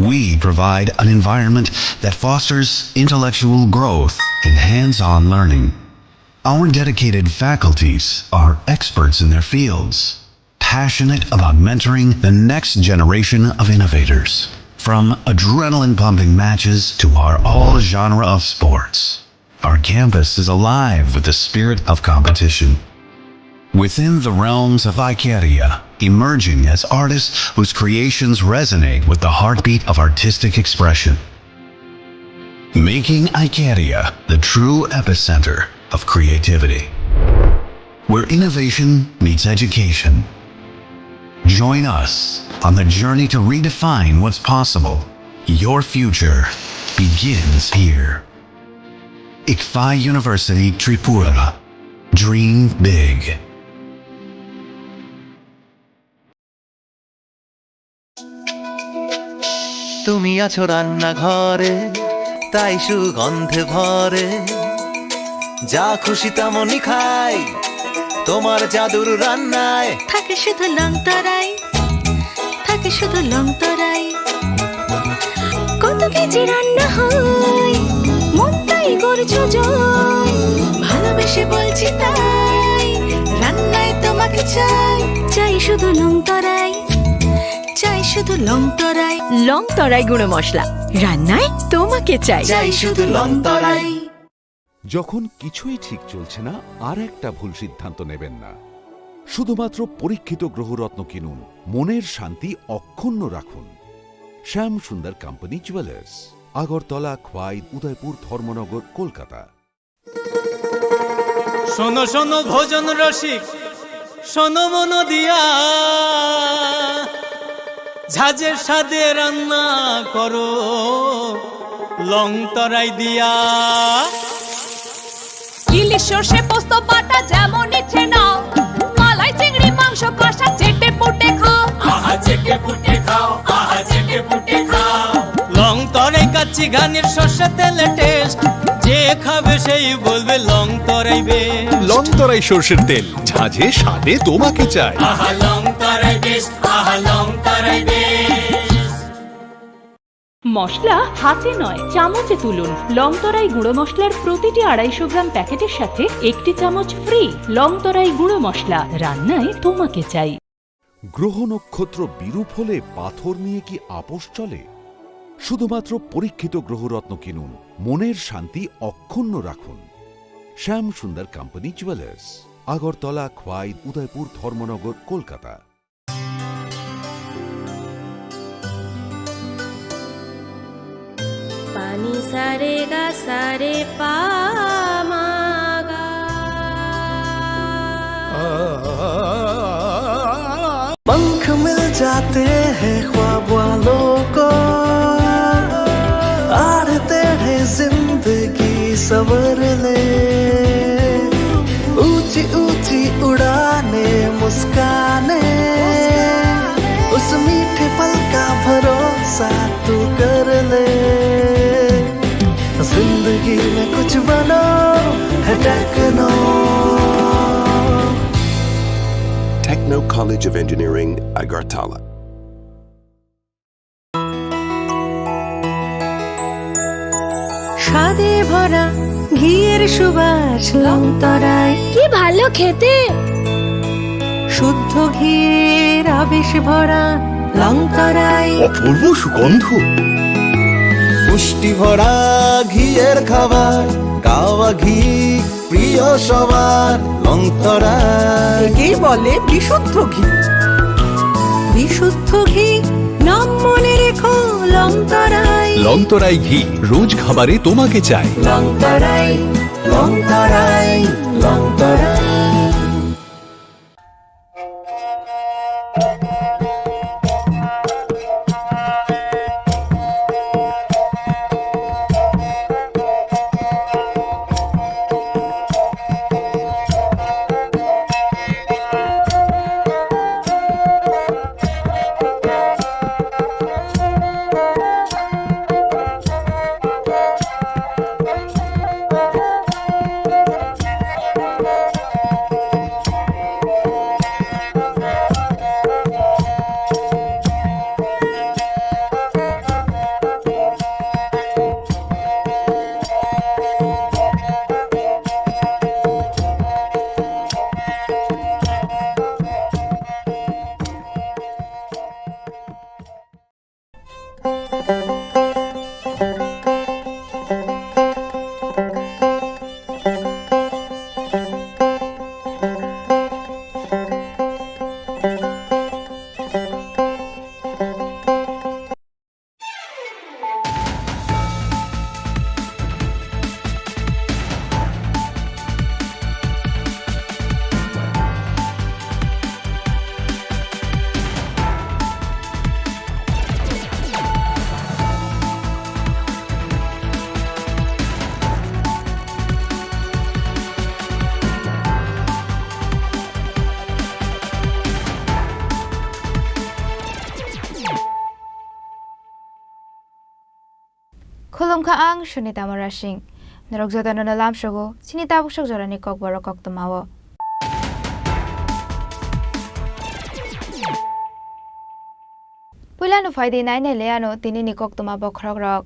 We provide an environment that fosters intellectual growth and hands-on learning. Our dedicated faculties are experts in their fields, passionate about mentoring the next generation of innovators. From adrenaline-pumping matches to our all-genre of sports, our campus is alive with the spirit of competition. Within the realms of Ikeria, emerging as artists whose creations resonate with the heartbeat of artistic expression. Making Ikeria the true epicenter of creativity, where innovation meets education. Join us on the journey to redefine what's possible. Your future begins here. ICFI University Tripura. Dream big. তুমি আছো রান্নাঘরে, তাই সুগন্ধে ভরে, যা খুশি তেমনই খাই তোমার জাদুর রান্নায়। থাকে শুধু লং তরাই, থাকে শুধু লং তরাই, কত কেজি রান্না হয় মন তাই করছো জয়। ভালোবেসে বলছি তাই, রান্নায় তোমাকে চাই, চাই শুধু লং তরাই, চাই শুধু লং তরাই। লং তরাই গুঁড়ো মশলা, রান্নায় তোমাকে চাই, চাই শুধু লং তরাই। যখন কিছুই ঠিক চলছে না, আর একটা ভুল সিদ্ধান্ত নেবেন না। শুধুমাত্র পরীক্ষিত গ্রহরত্ন কিনুন, মনের শান্তি অক্ষুণ্ণ রাখুন। শ্যাম সুন্দর কোম্পানি জুয়েলার্স, আগরতলা, খোয়াই, উদয়পুর, ধর্মনগর, কলকাতা। শোনো শোনো ভোজন রসিক, শোনো মন দিয়া, ঝাঁঝের স্বাদে রান্না করো লং তরাই দিয়া। ইলিশ সর্ষে পোস্ত বাটা যেমন ইচ্ছে নাও, মালাই চিংড়ি মাংস কষা চেটে পুটে খাও, আহা চেটে পুটে খাও, আহা চেটে পুটে খাও। লং তরাই কাচ্চি ঘানির সর্ষে তেলে টেস্ট, যে খাবে সেই বলবে লং তরাই বেশ। লং তরাই সর্ষের তেল, ঝাঁঝে স্বাদে তোমাকে চাই। আহা লং তরাই বেশ, আহা লং তরাই বেশ। মশলা হাতে নয় চামচে তুলুন। লং তরাই গুঁড়ো মশলার প্রতিটি 250 গ্রাম প্যাকেটের সাথে 1টি চামচ ফ্রি। লং তরাই গুঁড়ো মশলা, রান্নায় তোমাকে চাই। গ্রহ নক্ষত্র বিরূপ হলে পাথর নিয়ে কি আপোষ চলে? শুধুমাত্র পরীক্ষিত গ্রহরত্ন কিনুন, মনের শান্তি অক্ষুণ্ণ রাখুন। শ্যাম সুন্দর কোম্পানি জুয়েলার্স, আগরতলা, খোয়াই, উদয়পুর, ধর্মনগর, কলকাতা। पानी सारे गा सारे पा मा गा। पंख मिल जाते हैं ख्वाब वालों को, आड़ते हैं जिंदगी सवर ले, ऊंची ऊंची उड़ाने मुस्काने, उस मीठे पल का भरोसा तू कर ले। जिंदगी में कुछ बनो है techno. Techno College of Engineering, Agartala. স্বাদে ভরা ঘিয়ের সুবাস লং তরাই, কি ভালো খেতে। শুদ্ধ ঘিয়ের আবেশ ভরা লং তরাই, অপূর্ব সুগন্ধ। পুষ্টি ভরা ঘিয়ের খাবার, গাওয়া ঘি প্রিয় সবার লং তরাই। একেই বলে বিশুদ্ধ ঘি। বিশুদ্ধ ঘি নাম মনে রেখো লং তরাই। লং তরাই ঘি রোজ খাবারে তোমাকে চাই। লং তরাই, লং তরাই, লং তরাই। Khulum ka ang Sunita Marashing. Narogzota na nalam shogo, sinita busog zara ni Kogbaro Koktomawo. Pula no Friday night na leano tini ni Koktomabo Krogrok.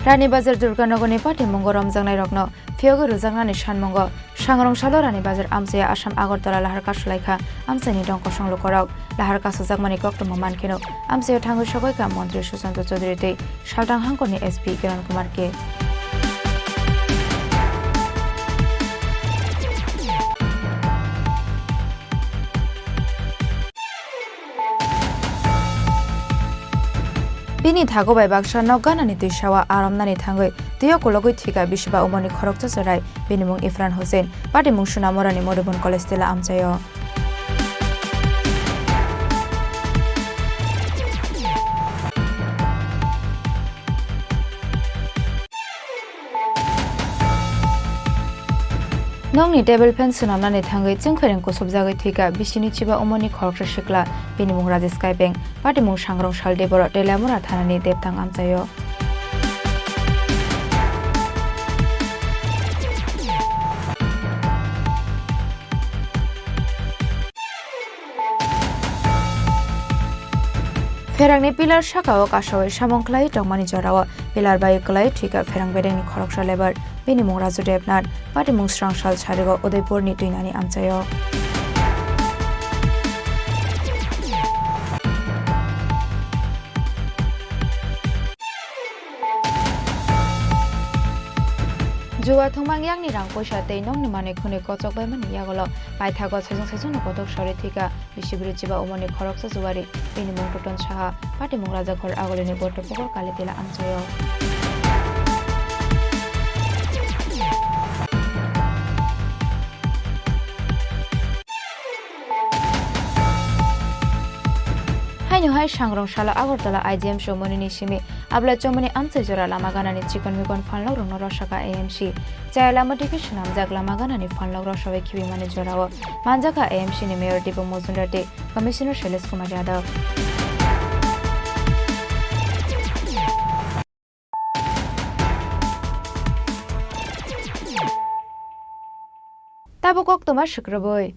Rani Bazar Durganogoni Pati Mongo Ramjangnai Rokno, Fiogo Rujangnani Shanmongo, Shangrong Shalo Rani Bazar Amsaya Asham Agartala Lahar Kashulaika, Amsani Donko Shonglo Korok, Lahar Kasuzagmani Koktomo Mankino, Amsaya Tango Shogoika Montri Susanto Chodrite, Shaltang Hankoni SP Kiran Kumar K. Bini thago bai baksha nogganani tuishawa aramnani thangoi tuyo kologoi thika bishiba umoni khorokcha charai binimung Ifran Hussein patimung Sunamorani Modibon College tela amchayo Nongni table fan sunamnani thangai chengkhoreng ko sobjagoi thika bisini chiba umoni khorokcha shikla binimung Rajesh Kaibeng patimung Sangrong Shaldebor Telamura thanani depthang amchayo Ferangni pilar sakao kasawai samongklai tongmani jorao pilar bai klai thika ferang bedengni khoroksa lebar binimung Raju Devnath patimung Srangshal Charigo Udaipurni tuinani amchayo Juwa thongmang yang ni rang poisa tei nong ni mane khune kochok bai mani yagolo paithago sajong sajong kotok sore thika bisibri chiba umoni khoroksa juwari binimung Toton Saha patimung Rajaghor agoleni botopokor kalitila amchayo Hai Sangrong Shala Agartala IGM Shomoni Nishimi Abla Chomoni Amsejora Lamaganani Chicken Migon Fanlog no Roshaka AMC Chai Lamatication Amjak Lamaganani Fanlog Roshawe Kiwi Managerao Manjaka AMC ni Mayor Dipo Mozundate Commissioner Shailesh Kumar Yadav Tabukok Tomar Shukraboy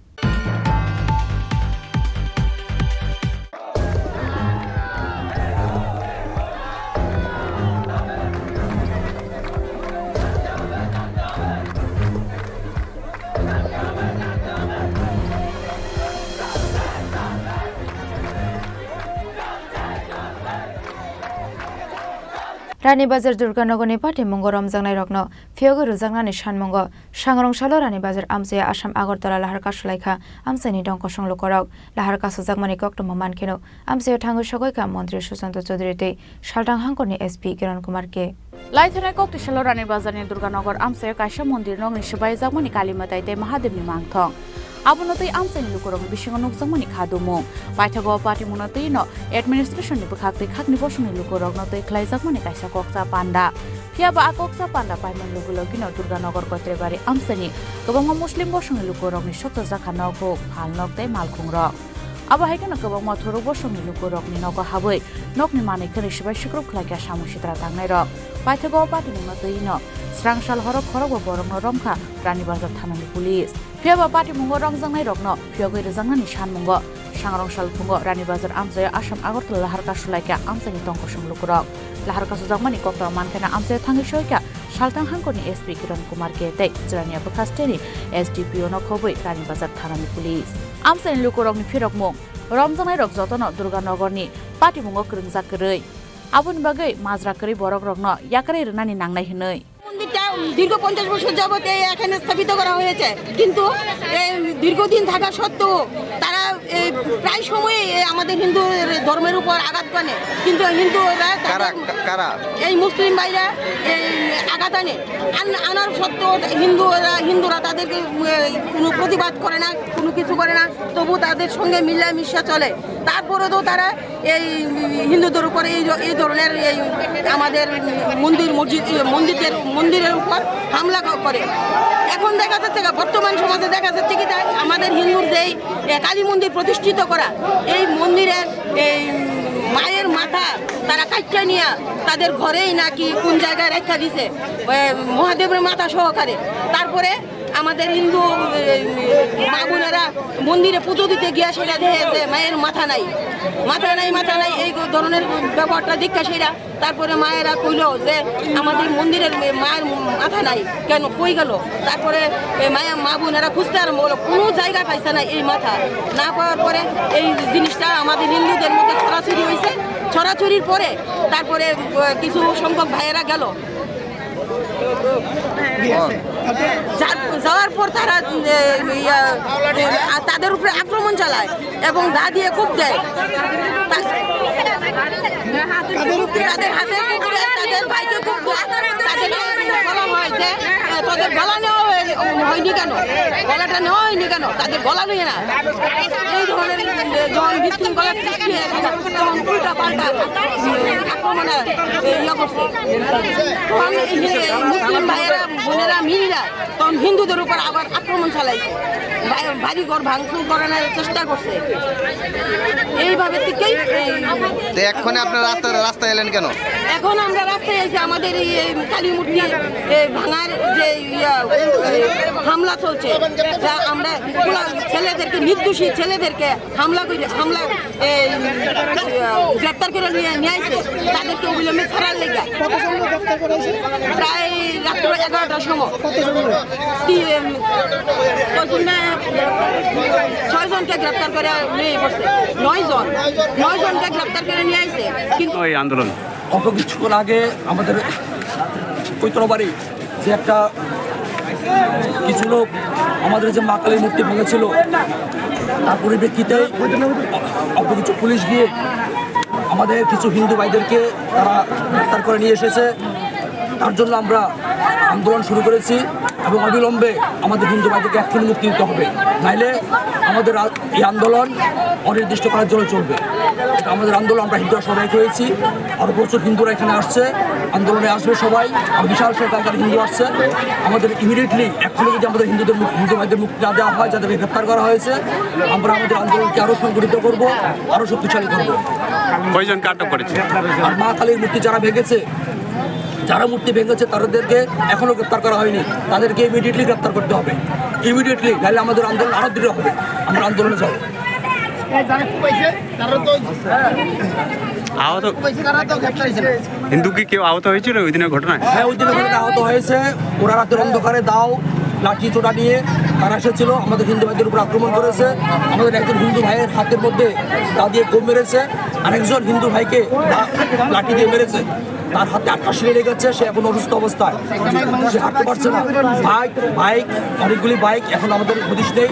Rani Bazar Durganogoni Pati Mongo Ramjangnai Rokno, Fiogo Rujangnani Shanmongo, Sangrong Shalo Rani Bazar Amsaya Asham Agartala Lahar Kashulaika, Amsani Donko Shonglo Korok, Lahar Kasuzagmani Koktomo Mankino, Amsaya Tango Shogoika Montri Susanto Chodrite, Shaltang Hankoni SP Kiran Kumar K. Laithana Kokti Shalo Rani Bazarni Durganogor Amsaya Kaisha Mondir Nongni Shibai Jagmani Kalimatai Te Mahadevni Mangthong. Abunotei Amsani Lukorong Bishingo Nukjamani Khadumo, Paithago Party Munotei no Administration ni Bukhakte Khakni Boshuni Lukorong Notei Khlaijagmani Kaisa Koksa Panda. Phiaba Akoksa Panda Paiman Lugulogino Durganogor Kotrebari Amsani, Gobongo Muslim Boshuni Lukorong ni Shokta Zakhanoko, Phalnokte Malkhungrok. Aba haikana Gobongo Thoro Boshuni Lukorong ni Nogo Haboi, Nokni Mane Khani Shibai Shikruk Khlaika Samushitra Tangnai Rok. Paithago Party Munotei no Srangshal Horok Khorok Borong no Romkha, Rani Bazar Thanani Police. Phiaba Party Mungo Ramjangnai Rokno, Fiogo Rujangnani Shanmongo, Sangrong Shal Pungo, Rani Bazar Amsaya Asham Agartala Lahar Kashulaika, Amsani Tongko Shonglo Korok, Lahar Kasuzagmani Koktor Mankana Amsaya Thangi Shoika, Shaltang Hankoni SP Kiran Kumar Kete, Jirania Bukasteni, SDPO no Khoboi, Rani Bazar Thanani Police. Amsani Lukorok ni Phirokmo, রমজানাই রক যতন দুর্গানগরনি পাটিমুঙ্গ krungjakrai aboni bagai মাজরাকরি বরক রগ্ন ইয়াকারে রেনানি নাংনাই হনৈ মন্দিরটা দীর্ঘ 50 বছর যাবত এখানে স্থাপিত করা হয়েছে, কিন্তু দীর্ঘদিন থাকা সত্ত্বেও তারা প্রায় সময় আমাদের হিন্দু ধর্মের উপর আঘাত আনে, কিন্তু হিন্দুরা এই মুসলিম ভাইরা আঘাত আনার সত্ত্বেও হিন্দুরা তাদেরকে কোনো প্রতিবাদ করে না, কোনো কিছু করে না, তবু তাদের সঙ্গে মিলামিশা চলে। তারপরে তো তারা এই হিন্দুদের উপর এই ধরনের আমাদের মন্দিরের উপর হামলা করে। এখন দেখা যাচ্ছে বর্তমান সমাজে দেখা যাচ্ছে কি আমাদের হিন্দুর যেই কালী মন্দির প্রতিষ্ঠিত করা, এই মন্দিরের এই মায়ের মাথা তারা কাটটা নিয়ে তাদের ঘরেই নাকি কোন জায়গায় রেখা দিছে মহাদেবের মাথা সহকারে। তারপরে আমাদের হিন্দু মা বোনেরা মন্দিরে পুজো দিতে গিয়া সেটা দেখেছে মায়ের মাথা নাই এই ধরনের ব্যবহারটা দীক্ষা সেরা। তারপরে মায়েরা কইল যে আমাদের মন্দিরের মায়ের মাথা নাই, কেন কই গেল? তারপরে মা বোনেরা খুঁজতে আরম্ভ হলো, কোনো জায়গায় পাইছে না এই মাথা। না পাওয়ার পরে এই জিনিসটা আমাদের হিন্দুদের মধ্যে ছড়াছড়ি হয়েছে। ছড়াছড়ির পরে তারপরে কিছু সংখ্যক ভাইয়েরা গেল, যাওয়ার পর তারা তাদের উপরে আক্রমণ চালায় এবং দা দিয়ে কূপ দেয়। তাদের হাতে তাদের ভাইকে কূপ বলা হয় যে তাদের গলা নেওয়া হয়নি কেন, গলাটা নেওয়া হয়নি কেন, তাদের গলা নিয়ে না। এই ধরনের যখন বিশৃঙ্খলার সৃষ্টি হয়েছে তখন উল্টা পাল্টা আক্রমণে করছে। মুসলিম ভাইয়েরা বোনেরা মিলিরা তখন হিন্দুদের উপর আবার আক্রমণ চালাইছে, বাড়ি ঘর ভাঙচুর করানোর চেষ্টা করছে। এইভাবে থেকেই এখন আপনারা রাস্তায় এলেন কেন? এখন আমরা রাস্তায় এসে আমাদের এই কালী মূর্তি ভাঙার যে হামলা চলছে, যা আমরা ছেলেদেরকে নির্দোষী ছেলেদেরকে হামলা গ্রেপ্তার করে নিয়ে আসছে, তাদেরকে অবিলম্বে ছাড়ার লেগে প্রায় রাত্র 11টার সময় 6 জনকে গ্রেপ্তার করে নিয়ে পড়ছে। 9 জনকে গ্রেপ্তার করে নিয়ে আসছে। কিন্তু এই আন্দোলন অল্প কিছুক্ষণ আগে আমাদের কৈতরবাড়ি যে একটা কিছু লোক আমাদের যে মা কালীর মূর্তি ভেঙেছিল, তার পরিপ্রেক্ষিতে অল্প কিছু পুলিশ গিয়ে আমাদের কিছু হিন্দু ভাইদেরকে তারা গ্রেপ্তার করে নিয়ে এসেছে। তার জন্য আমরা আন্দোলন শুরু করেছি এবং অবিলম্বে আমাদের হিন্দু ভাইদেরকে এক্ষুনি মুক্তি দিতে হবে, নাইলে আমাদের এই আন্দোলন অনির্দিষ্ট করার জন্য চলবে। এটা আমাদের আন্দোলন, আমরা হিন্দুরা সবাই হয়েছি, আরও প্রচুর হিন্দুরা এখানে আসছে, আন্দোলনে আসবে সবাই, আর বিশাল সংখ্যার হিন্দু আসছে। আমাদের ইমিডিয়েটলি এক্ষুনি যদি আমাদের হিন্দু ভাইদের মুক্তি না দেওয়া হয়, যাদেরকে গ্রেপ্তার করা হয়েছে, আমরা আমাদের আন্দোলনকে আরও সংগঠিত করব, আরও শক্তিশালী করব। কয়জনকে আটক করেছে? আর মা কালীর মূর্তি যারা মূর্তি ভেঙেছে তাদেরকে এখনো গ্রেপ্তার করা হয়নি, তাদেরকে ইমিডিয়েটলি গ্রেপ্তার করতে হবে, ইমিডিয়েটলি, নাহলে আমাদের আন্দোলন আরো দৃঢ় হবে। আমরা আন্দোলনে যাব। হিন্দু কি কেউ আহত হয়েছিল ওই দিনের ঘটনায়? হ্যাঁ, ওই দিনের ঘটনায় আহত হয়েছে। ওরা রাতের অন্ধকারে দাও লাঠি চোটা নিয়ে তারা এসেছিল, আমাদের হিন্দু ভাইদের উপর আক্রমণ করেছে। আমাদের একজন হিন্দু ভাইয়ের হাতের মধ্যে দা দিয়ে কোপ মেরেছে, আরেকজন হিন্দু ভাইকে লাঠি দিয়ে মেরেছে। তার হাতে 8টা সিঁড়ি লেগেছে, সে এখন অসুস্থ অবস্থায়, সে হাঁটতে পারছে না। বাইক অনেকগুলি বাইক এখন আমাদের হদিশ নেই।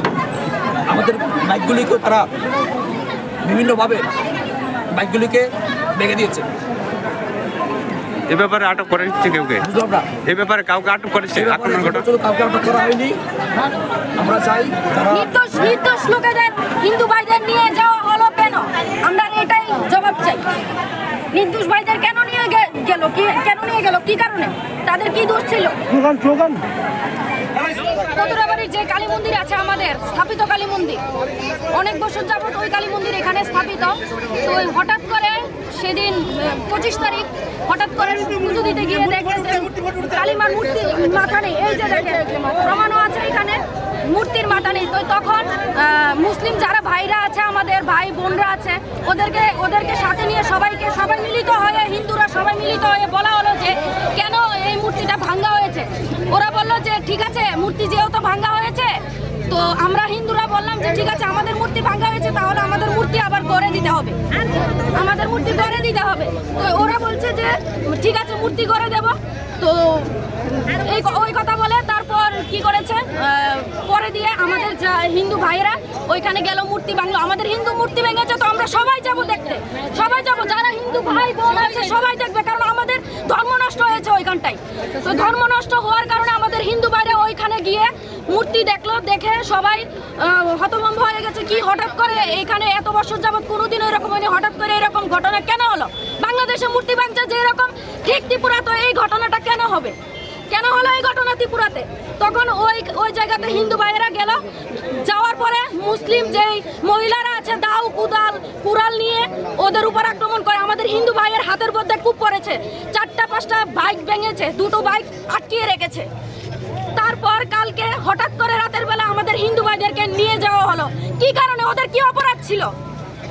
আমাদের বাইকগুলিকে তারা বিভিন্নভাবে বাইকগুলিকে ভেঙে দিয়েছে। এ ব্যাপারে আটক করেছে কেউকে? এ ব্যাপারে কাউকে আটক করেছে? কাউকে আটক করা হয়নি। আমরা চাই নির্দোষ লোকেদের হিন্দু ভাইদের নিয়ে যাওয়া হলো কেন, আমরা এটাই জবাব চাই। নির্দোষ ভাইদের কেন নিয়ে গেল, কি কারণে, তাদের কি দোষ ছিল? কতুরাবাড়ির যে কালী মন্দির আছে আমাদের স্থাপিত কালী মন্দির, অনেক বছর যাবত ওই কালী মন্দির এখানে স্থাপিত। তো হঠাৎ করে সেদিন 25 তারিখ হঠাৎ করে পুজো দিতে গিয়ে দেখে যে কালীমার মূর্তির মাথা নেই। এই যে দেখে প্রমাণও আছে এখানে, মূর্তির মাথা নেই। তো তখন মুসলিম যারা ভাইরা আছে, আমাদের ভাই বোনরা আছে, ওদেরকে সাথে নিয়ে সবাই মিলিত হয়ে, হিন্দুরা সবাই মিলিত হয়ে বলা হলো যে কেন এই মূর্তিটা ভাঙ্গা হয়েছে। ওরা বললো যে ঠিক আছে মূর্তি যেহেতু ভাঙা হয়েছে, তো আমরা হিন্দুরা বললাম যে ঠিক আছে আমাদের মূর্তি ভাঙা হয়েছে, তাহলে আমাদের মূর্তি আবার গড়ে দিতে হবে, আমাদের মূর্তি গড়ে দিতে হবে। তো ওরা বলছে যে ঠিক আছে মূর্তি গড়ে দেব। তো ওই কথা বলে তারপর কি করেছে, পরে দিয়ে আমাদের হিন্দু ভাইয়েরা ওইখানে গেল, মূর্তি ভাঙলো। আমাদের হিন্দু মূর্তি ভেঙেছে, তো আমরা সবাই যাব দেখতে, সবাই যাব, যারা হিন্দু ভাই বোন আছে সবাই দেখবে, কারণ আমাদের ধর্ম নষ্ট হয়েছে ওইখানটায়। তো ধর্ম নষ্ট হওয়ার কারণে আমাদের হিন্দু ভাইরা ওইখানে গিয়ে মূর্তি দেখলো, দেখে সবাই হতভম্ব হয়ে গেছে। কি হঠাৎ করে এখানে এত বছর যাবৎ কোনোদিন এরকম হয়নি, হঠাৎ করে এরকম ঘটনা কেন হলো? বাংলাদেশে মূর্তি ভাঙছে যে এরকম, ঠিক ত্রিপুরা তো এই ঘটনাটা কেন হবে, কেন হলো এই ঘটনা ত্রিপুরাতে? তখন ওই জায়গাতে হিন্দু ভাইয়েরা গেল, যাওয়ার পরে মুসলিম যেই মহিলারা আছে দাও কুড়াল নিয়ে ওদের উপর আক্রমণ করে। আমাদের হিন্দু ভাইয়ের হাতের মধ্যে কূপ পড়েছে, 4-5টা বাইক ভেঙেছে, 2টো বাইক আটকিয়ে রেখেছে। তারপর কালকে হঠাৎ করে রাতের বেলা আমাদের হিন্দু ভাইদেরকে নিয়ে যাওয়া হলো। কি কারণে? ওদের কি অপরাধ ছিল?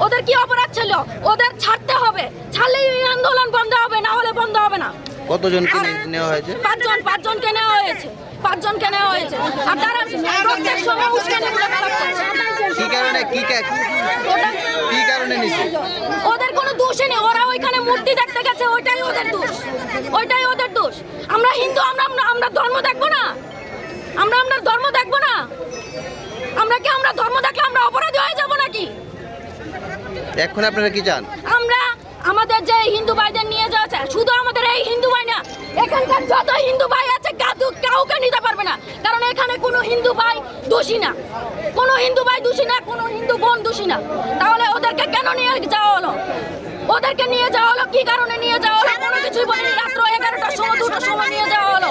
ওদের কি অপরাধ ছিল? ওদের ছাড়তে হবে, ছাড়লেই এই আন্দোলন বন্ধ হবে, না হলে বন্ধ হবে না। কতজনকে নেওয়া হয়েছে? 5জনকে নেওয়া হয়েছে, 5জনকে নেওয়া হয়েছে। আর তারা প্রত্যেক সময় উস্কানিমূলক কথা বলছে। কি কারণে নিছে? ওদের কোনো দোষই নেই, ওরা ওইখানে মূর্তি দেখতে গেছে, ওইটাই ওদের দোষ, ওইটাই ওদের দোষ। আমরা হিন্দু, আমরা ধর্ম দেখবো না? আমরা ধর্ম দেখবো না? আমরা ধর্ম দেখলে আমরা অপরাধী হয়ে যাবো নাকি? এখন আপনারা কি চান? আমরা আমাদের যে হিন্দু ভাইদের নিয়ে যাওয়া চাই, শুধু আমাদের এই হিন্দু ভাই না, এখানকার যত হিন্দু ভাই আছে কাউকে নিতে পারবে না, কারণ এখানে কোনো হিন্দু ভাই দোষী না, কোনো হিন্দু ভাই দোষী না, কোনো হিন্দু বোন দোষী না। তাহলে ওদেরকে কেন নিয়ে যাওয়া হলো? ওদেরকে নিয়ে যাওয়া হলো কি কারণে নিয়ে যাওয়া হলো? কোনো কিছুই বলেনি। রাত্র 11টার সময় 2টার সময় নিয়ে যাওয়া হলো।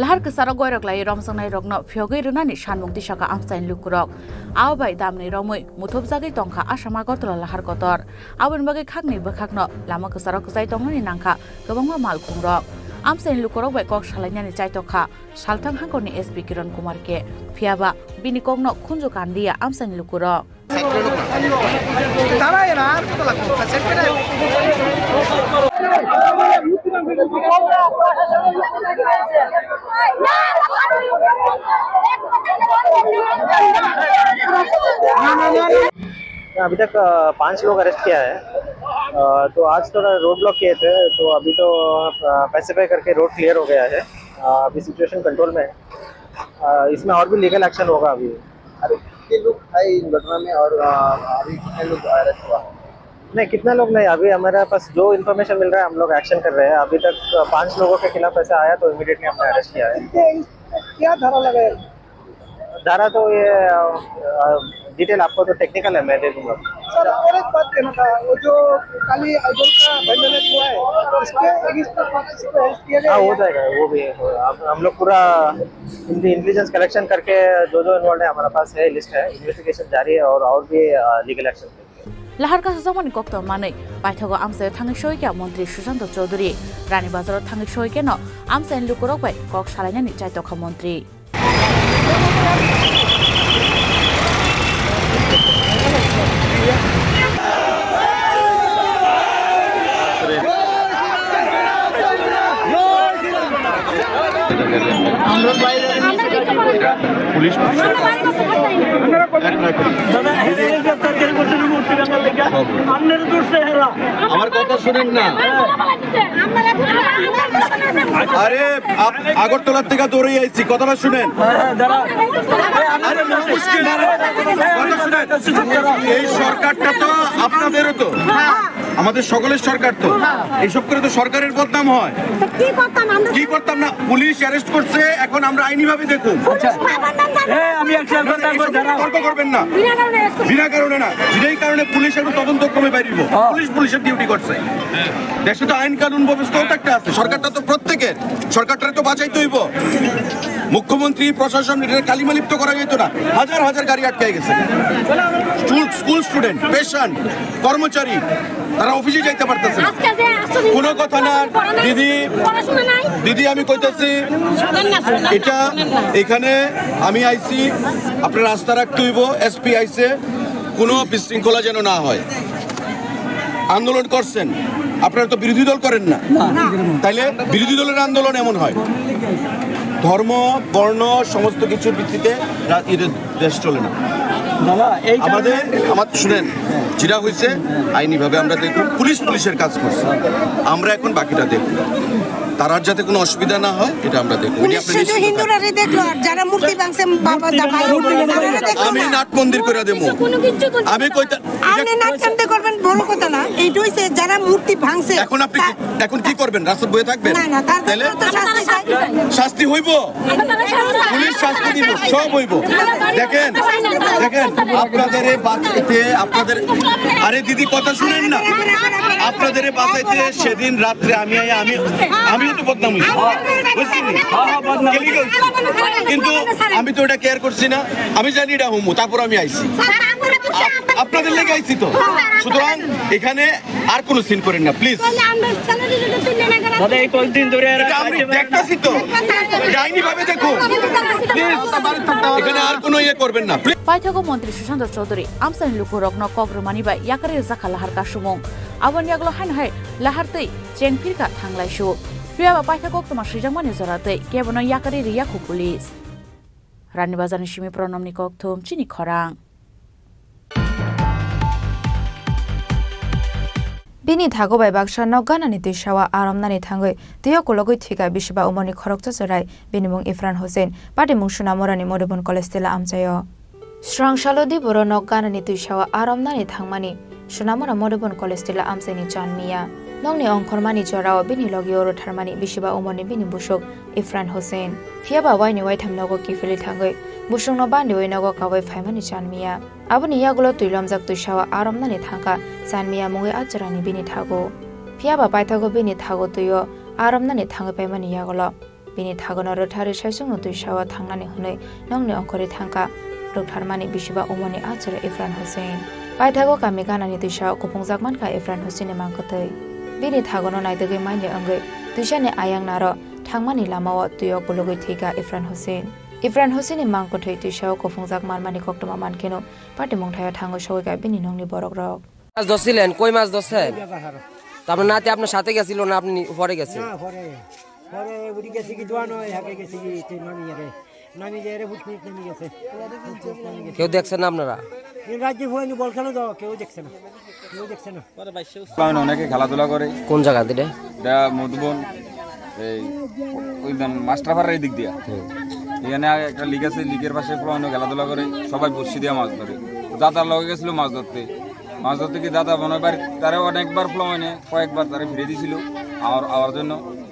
lahar kesara goyrok lai romsangnai rokno phiyogoi runani sanmung disaka amsain lukurok abai damni romoi muthop jagai tongkha Assam Agartala lahar kotor aboni bagai khakni bokhakno lama kesara kusai tongnani nangkha gobangma malkhungrok amsain lukurok bai kok salainani chaitokha salthang hangkorni SP Kiran Kumar ke phiaba bini kokno khunjo kandia amsain lukurok अभी तक 5 लोग arrest किया है। तो आज थोड़ा road block किए थे, तो अभी तो पैसिफाई करके रोड क्लियर हो गया है। अभी सिचुएशन कंट्रोल में है। इसमें और भी लीगल एक्शन होगा अभी। अरे कितने लोग थे इन घटना में और अभी कितने लोग अरेस्ट हुआ? नहीं, कितना लोग नहीं, अभी हमारे पास जो इन्फॉर्मेशन मिल रहा है हम लोग एक्शन कर रहे हैं। अभी तक 5 लोगों के खिलाफ ऐसा आया तो इमीडिएटली हमने अरेस्ट किया है। क्या धारा लगा? धारा तो ये डिटेल आपको तो टेक्निकल है, मैं दे दूंगा। सर और एक बात कहना था, वो जो काली आइडल का वेंडलेट हुआ है इसके अगेंस्ट किया गया? हाँ, हो जाएगा, वो भी हम लोग पूरा इंटेलिजेंस कलेक्शन करके जो इन्वॉल्व है हमारे पास है, लिस्ट है, इन्वेस्टिगेशन जारी है और भी legal action. lahar kasajamani kokto manai baithago amsa thangi shoike mantri Sushant Chaudhary Rani Bazar thangi shoike no amsa lukurok bai kok salainani chaitokha mantri police আমার কথা শুনেন না। আরে আগরতলার থেকে দৌড়ে আইছি, কথাটা শুনেন। এই সরকারটা তো আপনাদেরও তো, আমাদের সকলের সরকার তো, এইসব করে তো সরকারের বদনাম হয়। কি করতাম না, পুলিশ অ্যারেস্ট করছে, এখন আমরা আইনি ভাবে দেখুন। তর্ক করবেন না, বিনা কারণে না, যেই কারণে পুলিশ একটু তদন্তক্রমে বাইরিব। পুলিশের ডিউটি করছে, দেশে তো আইন কানুন ব্যবস্থাও একটা আছে, সরকারটা তো প্রত্যেকের, সরকারটা তো বাঁচাইতে হইব। মুখ্যমন্ত্রী প্রশাসন এটা কালিমালিপ্ত করা যেত না, হাজার হাজার গাড়ি আটকে গেছে, স্কুল স্টুডেন্ট, পেশেন্ট, কর্মচারী তারা অফিসে যাইতে পারতেছে না। কোনো কথা না দিদি, আমি কইতেছি এটা এখানে আমি আইছি, আপনার রাস্তা রাখতে হইব, SP আইছে, কোনো বিশৃঙ্খলা যেন না হয়। আন্দোলন করছেন, আপনারা তো বিরোধী দল করেন না, তাইলে বিরোধী দলের আন্দোলন এমন হয় ধর্ম বর্ণ সমস্ত কিছুর ভিত্তিতে দেশ চলে না। আমাদের শুনেন, যেটা হয়েছে আইনিভাবে আমরা দেখুন, পুলিশের কাজ করছে, আমরা এখন বাকিটা দেখব, তার যাতে কোনো অসুবিধা না হয় এটা আমরা দেখব। আমি নাট মন্দির করে দেবো, আমি করবেন বড় কথা না, এইটা হইছে যারা মূর্তি ভাঙছে। এখন কি করবেন? রাস্তা বয়ে থাকবেন? তাহলে শাস্তি হইব, পুলিশ শাস্তি দিব, সব হইব। দেখেন আপনাদের বাঁচাইতে, আরে দিদি কথা শুনেন না, আপনাদের বাঁচাইতে সেদিন রাত্রে আমিও তো বদনাম হয়েছি, কিন্তু আমি তো ওটা কেয়ার করছি না, আমি জানি এটা হুমু, তারপর আমি আইছি, আপনাদের লেগে আইছি তো। সুতরাং এখানে আর কোনো সিন করেন না প্লিজ। দেখতেছি তো, আইনিভাবে দেখুন প্লিজ, এখানে আর কোনো ইয়ে করবেন না। পাইথাগো মন্ত্রী Sushant Chowdhury আমসানি লুকুরগ্ন কগ্রমানি by ইয়াকারে জাখা Lahar কাশুমং আবন ইয়াগলো হাইন high লাহারতৈ চেংফিরকা থাंगलायसु फियाबा पाइथागो क्रमा सैजांमानि जरातै केबनो याकारे रियाखु पुलिस रानी बाजारनि सिमी प्रनमनि कक्थुम चिनि खरां Bini thago bai baksa nogganani tuisawa aramnani thangoi tuyo kologoi thika bisiba umoni khorokcha charai binimung Ifran Hussein patimung Sunamorani Modibon College tela amchayo Srang Shalodi boro nogganani tuisawa aramnani thangmani Sunamora Modibon College tela amchaini janmiya nongni ongkhormani jorao bini logi oro tharmani bisiba umoni bini busuk Ifran Hussein fiaba waini wai thamnogo kifili thangoi busungno bandi oinago kawai phaimani janmiya aboni yagulo tuilomjak tuisawa aramnani thangka janmiya mungi acharani bini thago fiaba paithago bini thago tuyo aramnani thangai paimani yagulo bini thagono rothari saisungno tuisawa thangnani hunoi nongni ongkhori thangka rokharmani bisiba umoni achara Ifran Hussein paithago kami ganani tuisawa kupungjakmanka Ifran Hussein mangkotoi bini thagono naidogoi maini angai tuisani ayang naro thangmani lamao tuyo kologoi thika Ifran Hussein mangkothoi tuisao kufungjak marmani koktoma mankeno party mongthaya thango সবাইকে বিনি নংনি বড়ক rock মাছ ধরছিলেন কই মাছ ধরছেন তারপর নাতে আপনার সাথে গেছিল না আপনি পরে গেছেন না পরে উড়ি গেছে কি দোয়ানো হাকে গেছে কি নামি যারে বুঝনি নামি গেছে কেউ দেখছেন না আপনারা এই রাজ্যে হয়নি বল খেলা দাও কেউ দেখছে না পরে বাইরে অনেকে খেলাধুলা করে কোন জায়গা দিলে এটা মধুবন এই ওইদান মাস্টারপাড়ার দিক দিয়া এখানে একটা লিগ আছে, লিগের পাশে পুরো খেলাধুলা করে সবাই বর্ষি দিয়ে মাছ ধরে। দাদার লগে গেছিল মাছ ধরতে কি দাদা মনে হয় তারা অনেকবার ফ্লোনে কয়েকবার তারা ফিরে দিয়েছিল আওয়ার জন্য,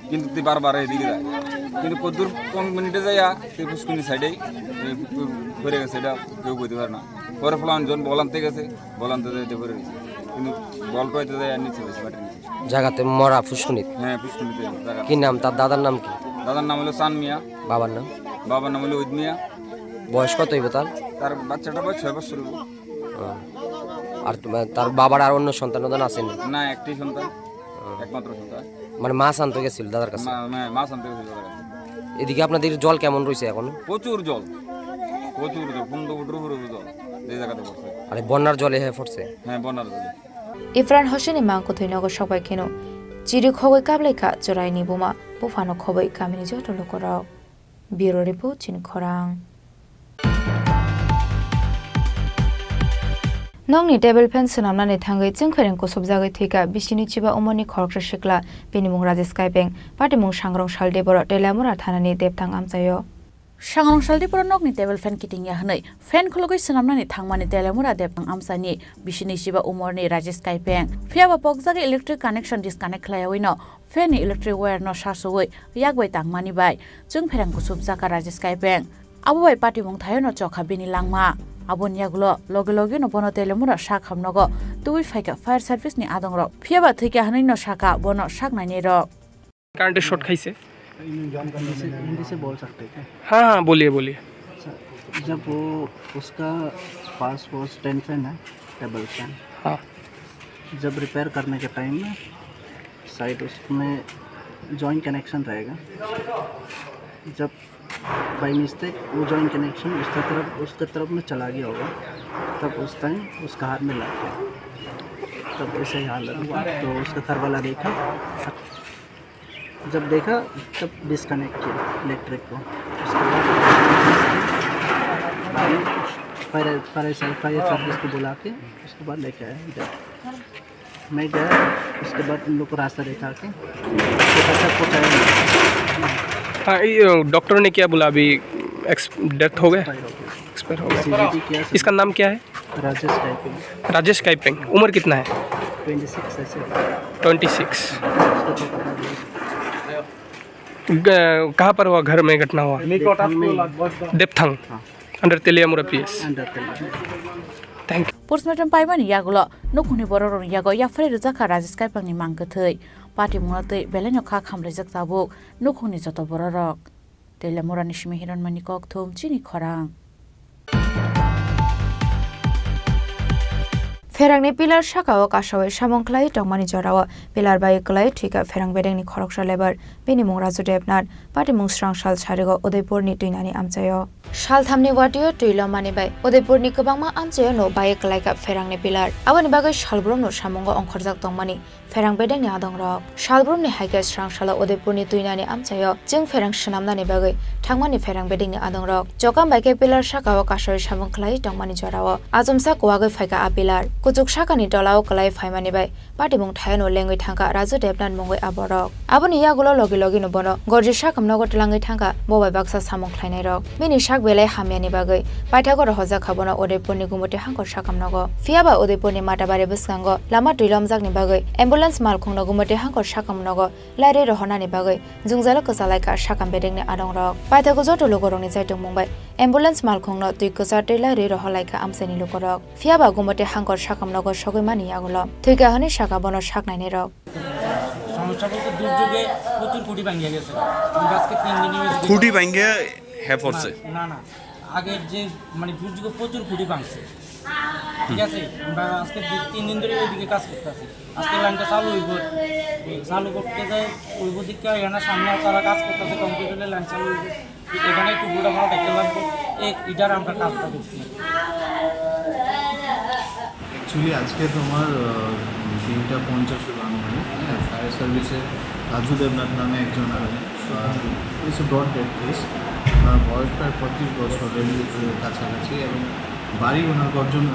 কিন্তু তুই বারবার এদিকে যায়, কিন্তু কদ্দুর 5 মিনিটে যাইয়া তুই পুষ্কুনি সাইডেই ঘুরে গেছে, এটা কেউ বলতে পারে না। পরে ফ্লোন জন বল আনতে গেছে, বল আনতে যাইতে ঘুরে গেছে, কিন্তু বল পাইতে যায় নিচে গেছে বাটির নিচে জায়গাতে মরা পুষ্কুনি। হ্যাঁ পুষ্কুনিতে। কি নাম তার দাদার নাম কি? দাদার নাম হলো চান মিয়া। বাবার নাম? বাবার নাম হলো উদ মিয়া। বয়স কত হইব তার বাচ্চাটা বয়স 6 বছর। আর তার বাবার আর অন্য সন্তান আছে না? একটি সন্তান, একমাত্র সন্তান। মানে মাছ আনতে গেছিল দাদার কাছে? মাছ আনতে গেছিল দাদার কাছে। এদিকে আপনাদের জল কেমন রয়েছে এখন? প্রচুর জল 15 ফুটের উপরে জল এই জায়গাতে পড়ছে। আরে বন্যার জলে পড়ছে? হ্যাঁ বন্যার জলে। Ifran Hussein mangkothoi nogo সবাই কেনো চিরি খবই কাবলাইকা জরাইনি বোমা বুফানো খবই কামিনি জটলো করক ব্যুরো রিপোর্ট চিন খরাং nongni table fan sanamnani thangai chingkhareng kosobjagai thika bisini chiba umoni khoroksa shikla binimung Rajesh Kaipeng patimung Sangrong Shaldebora Telamura thanani depthang amchayo Sangrong Shaldebora nokni table fan kiting ya hanai fan khulogoi sanamnani thangmani Telamura depthang amsani bisini chiba umorni Rajesh Kaipeng phiaba pokjagai electric connection disconnect khlaiawino fan electric wire no sasogoi yakbai tangmani bai chungpherang kosobjaka Rajesh Kaipeng abubai patimung thayono chokha bini langma abon yagulo loge no bono Telamura shak hamnogo tui faika fire service ni adongrok phiaba thika hanai no shaka bono shak naini ro current shot खाइसे हिंदी से बोल सकते हैं? हाँ बोलिए जब वो उसका पास वो स्टैंड फैन है टेबल फैन, हाँ जब रिपेयर करने के टाइम में साइड उसमें जॉइंट कनेक्शन रहेगा, जब बाई मिस्टेक वो जॉइंट कनेक्शन उसके तरफ में चला गया होगा, तब उस टाइम उसका हाथ में लग गया। तब ऐसे ही हालत हुआ तो उसका घर वाला देखा, जब देखा तब डिस्कनेक्ट किया इलेक्ट्रिक को। उसके बाद फायर सर्विस को बुला के उसके बाद लेके आया इधर। मैं गया, उसके बाद उन लोग को रास्ता दिखा के डॉक्टर ने क्या बोला? अभी डेथ हो गया, एक्सपायर हो गया। इसका नाम क्या है? राजेश काइपिंग। उम्र कितना है? 26। कहाँ पर हुआ? घर में घटना हुआ? Depthang under Teliamura PS। Thank you. Postmortem पाइबानि यागुलो नखुनि बररनि यागो याफ्रे रजाखा राजेश काइपांनि मांगथै पार्टी मुनातै बेलेनो खा खामरे जगताबो नखुनि जत बररक तेलियामुरानि सिमे हिरनमानि कक थोम चिनि खरां। फेरांनि पिलार साकाओ कासावै सामंख्लाय टंगमानि जराव पिलार बाय कलाय ठिका फेरां बेदेंनि खरकसा लेबार बेनि मुं राजु देबनाथ पार्टी मुं स्रांसाल सारिगो उदयपुरनि तुइनानि आमचायो साल थामनि वाटियो तुइलो मानिबाय उदयपुरनि गोबांमा आमचायो नो बाय कलायका फेरांनि पिलार आबानि बागै सालब्रमनो सामंगो अंखरजाक टंगमानि फेरां बेदेंनि आदंरक सालब्रमनि हाइके स्रांसाला उदयपुरनि तुइनानि आमचायो जों फेरां सनामनानि बागै थांमानि फेरां बेदेंनि आदंरक जकाम बायके पिलार साकाओ कासावै सामंख्लाय टंगमानि जराव आजमसा कोवागै फाइका आ पिलार कुचुक साकानि टलाव कलाय फाइमानिबाय पार्टी मुं थायनो लेंगै थांका राजु देबनाथ मुंगै आबरक आबनि यागुलो लगे लगे नो बनो गरजि साकामनगो तलांगै थांका बबाय बाक्सा सामंख्लायनाय रक मिनि साक बेलाय हामियानि बागै पाइथागो रहजा खाबनो उदयपुरनि गुमति हांकर साकामनगो फियाबा उदयपुरनि माटाबारि बसकांगो लामा तुइलमजाकनि बागै एम्बुलेंस मालखुंनो गुमति हांकर साकामनगो लायरे रहनानि बागै जुंजालो कसालायका साकाम बेदेंनि आदंरक पाइथागो जतो लोगोरंनि जायतों मुंबाय एम्बुलेंस मालखुंनो तुइ कसाटे लायरे रहलायका आमसेनि लोगोरक फियाबा गुमति हांकर साकामनगो सगैमानि यागुलो तुइका हनि साका बनो साकनायनि रक সমস্যা বলতে দুর্যোগে প্রচুর খুঁটি ভাঙিয়ে গেছে। আজকে 3 দিনের খুঁটি ভাঙিয়ে হ্যাঁ পড়ছে না আগের যে মানে দুর্যোগে প্রচুর খুঁটি ভাঙছে, ঠিক আছে। আমরা আজকে 3 দিন ধরে ওইদিকে কাজ করতেছি। আজকে লাইনটা চালু করতে যাই ওই দিকে এখানে সামনে তারা কাজ করতেছে, কম্পিউটারের লাইন চালু হইব, এখানে একটু গোটা ভাড়া দেখতে লাগবে, এটার আমরা কাজটা করছি। অ্যাকচুয়ালি আজকে তোমার 3:50 বাংলায় ফায়ার সার্ভিসে রাজু দেবনাথ নামে একজন ইটস ব্রড ডেড কেস। ওনার বয়স প্রায় 25 বছরের কাছাকাছি এবং বাড়ি ওনার গর্জন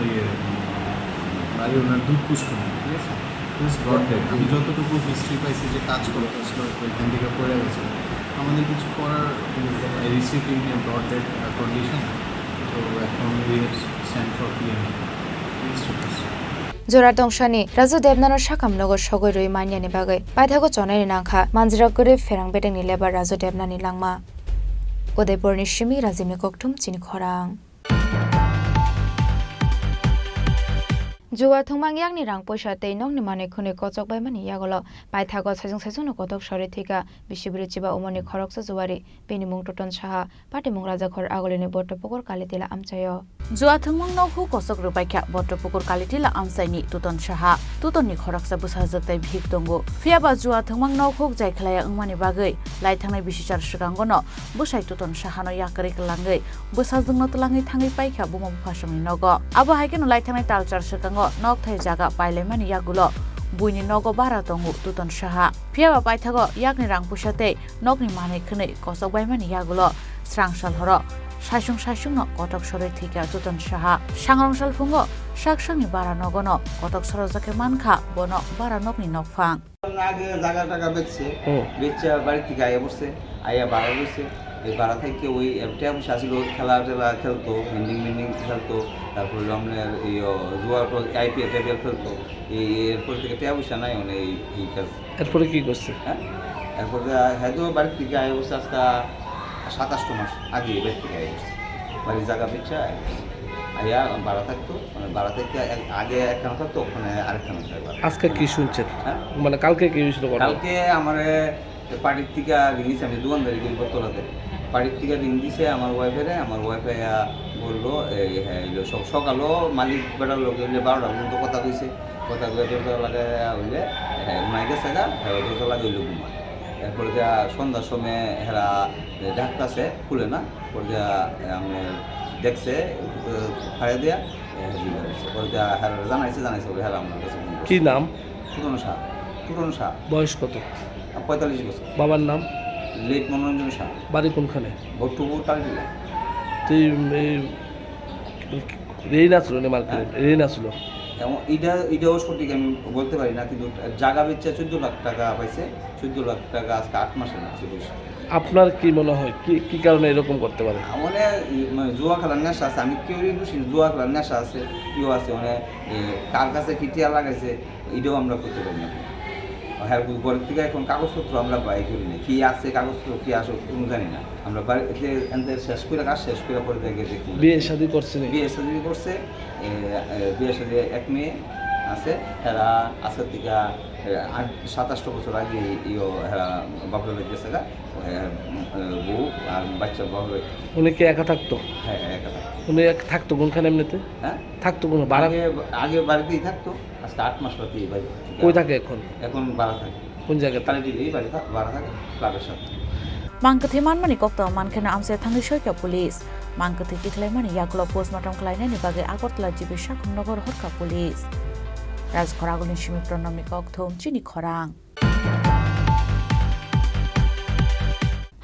বাড়ি ওনার দুধ পুষ্করণী, ঠিক আছে। It's brought dead. আমি যতটুকু হিস্ট্রি পাইছি যে কাজ করতেছিল ওইখান থেকে পড়ে গেছে, আমাদের কিছু করার receive in brought dead condition. তো এখন we have sent for cleaning. जोरा दंशानि राजु देबनाथर साकामनगो सगै रुइ मानियानि बागै पाइथागो चनायनि नांखा मानजिरा गरे फेरां बेदेंनि लेबार राजु देबनाथनि लांमा उदयपुरनि सिमी राजिमनि ककथुम चिनि खरां। जुवा थंमां यागनि रां पैसा तै नंनि माने खुनै कचक बायमानि यागलो पाइथागो साइजों कतक सरे थिका बिसिबिरि चिबा उमनि खरकसा जुवारि बेनि मुं टटन साहा पार्टी मुं राजाखर आगलिनि बट्टपुकुर कालितिला आमचायो जुवा थंमां नौहु कसक रुपायखा बट्टपुकुर कालितिला आमसाइनि टटन साहा टटननि खरकसा बुसाजोक्ताय भिक दंगो फियाबा जुवा थंमां नौहु जायख्लाया उमानि बागै लाइथांनाय बिसिचार सिगांगनो बुसाय टटन साहानो याकरि कलांगै बुसाजोंनो तलाङै थाङै पाइखा बुमा बुफासंनि नगो आबो हायकेनो लाइथांनाय तालचार सिगांगो नक थाय जागा पाइलेमानि यागुलो बुइनि नगो बारा दंगो टटन साहा फियाबा पाइथागो यागनि रां पुसाते नकनि माने खनै कसक बायमानि यागुलो स्रांसाल हरो साइसुं कटक सरे थिका टटन साहा सांरंसाल फुंगो साकसांनि बारा नगनो कटक सरजाके मानखा बनो बारा नकनि नकफां আগে জায়গা টাকা বেচছে বাড়ি থেকে আয়া বসছে আয়া বাড়া বসছে এই বাড়া থেকে ওই একটা বসে আসছিল খেলা খেলতো মেন্ডিং খেলতো, তারপর লমনের জুয়াটো IPL খেলতো। এরপর থেকে টেয়া বসে নাই মানে এই কাজ। এরপরে কি করছে? হ্যাঁ এরপরে হ্যাঁ বাড়ি থেকে আয়া বসছে আজকে 27 মাস আগে বাড়ি থেকে আয়া বসছে, বাড়ির জায়গা বেচা আয়া বাড়া থাকতো, মানে বাড়া থেকে আগে একখানা থাকতো ওখানে আরেকখানা থাকতো। আজকে কি শুনছেন? মানে কালকে কি হয়েছিল? কালকে আমার পার্টির থেকে রিং দিছে, আমি দোকানদারি করি বর্তলাতে, পার্টির থেকে রিং দিছে আমার ওয়াইফে বললো হ্যাঁ সব সকালও মালিক বেড়ার লোক হইলে 12টা পর্যন্ত কথা কইছে, কথা কয়ে দরজা লাগাই হইলে ঘুমাই গেছে গা, দরজা লাগাই হইলো ঘুমায়। এরপরে যা সন্ধ্যার সময় হেরা ডাকতেছে খুলে না, পরে যা আমি দেখছে ফাড়ে দেয়া পরে যা হেরা জানাইছে বলে হেরা আমার কাছে ফোন কি নাম? পুরনো শাহ। বয়স কত? 45 বছর। বাবার নাম? লেট মনোরঞ্জন শাহ। বাড়ি কোনখানে? ভট্টপুর তালটিলা। তুই রেইন আসলো না মার্কেট, রেইন আসলো এবং এটাও সঠিক আমি বলতে পারি না, কিন্তু জায়গা বেচা 14 লাখ টাকা পাইছে। 14 লাখ টাকা আজকে 8 মাসের মাঝে বসে। আপনার কি মনে হয় কি কারণে এরকম করতে পারে? মানে জুয়া খেলার নেশা আছে, আমি কেউ বুঝি জুয়া খেলার নেশা আছে, কেউ আছে মানে কার কাছে কি টিয়া লাগাইছে এটাও আমরা করতে পারি না। হ্যাঁ, ঘরের থেকে এখন কাগজপত্র আমরা বাই করি না, কি আছে কাগজপত্র কি আসে কোনো জানি না। আমরা বাড়িতে শেষ করে কাজ শেষ করে পরে দেখে দেখি। বিয়ে শাদী করছে? বিয়ে শাদী করছে, বিয়ে শাদী এক মেয়ে আছে। এরা আজকের থেকে 27 বছর আগে বাপের বাড়ি গেছে, বউ আর বাচ্চা বাপের। উনি কি একা থাকতো? হ্যাঁ, একা থাকতো। উনি থাকতো কোনখানে এমনিতে? হ্যাঁ, থাকতো কোনো ভাড়া? আগে বাড়িতেই থাকতো, আজকে 8 মাস বাড়ি বাড়ি। কই থাকে এখন? এখন ভাড়া থাকে। কোন জায়গায়? তালিটিলেই বাড়ি ভাড়া থাকে ক্লাবের সাথে। Mangkathi manmani kokto mankena amse thangi shoika police. Mangkathi kiklaimani yaklo postmortem klainani bage Agartala jibi Shakumnogor horka police. Rajkhoragulin shimi pranamni kokthom chini khorang.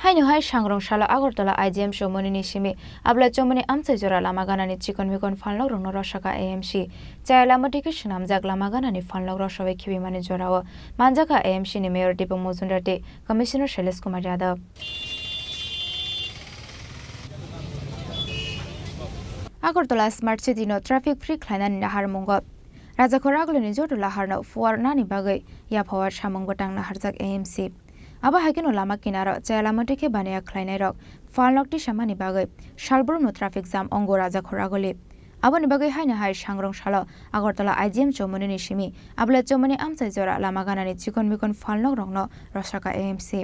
হাইনহাই সাংরংশালা আগরতলা আইজিএম সমনি নিশিমি আবলা চমনি আমসাই জোড়া লামাগানানি চিকন মিকন ফানলক রং রসাকা এএমসি চায় লামাটিকে নামজাক লামাগানানি ফানলক রসবাই খিবিমানি জোড়াও মানজাকা এএমসি নি মেয়র দীপক মজুমদারটি commissioner Shailesh Kumar Yadav. Agartala smart city নো ট্রাফিক ফ্রি খ্লাইনানি নাহার মুঙ্গ রাজাখরাগলনি জোটো লাহারনো ফুয়ার নানি বাগৈ ইয়াফাওয়ার সামং গটাং নাহারজাক এএমসি আবা হাইকেনো লামা কিনারা চায় লামাটিকে বানিয়া খ্লাইনাই রক ফালনকটি সামানি বাগৈ শালবরম ট্রাফিক জাম অঙ্গ রাজাখরাগলি আবনি বাগৈ হাইনা হাই সাংরংশালা আগরতলা আইজিএম চৌমনি নিশিমি আবলা চৌমনি আমসাই জোড়া লামাগানানি চিকন মিকন ফালনক রংন রসাকা এএমসি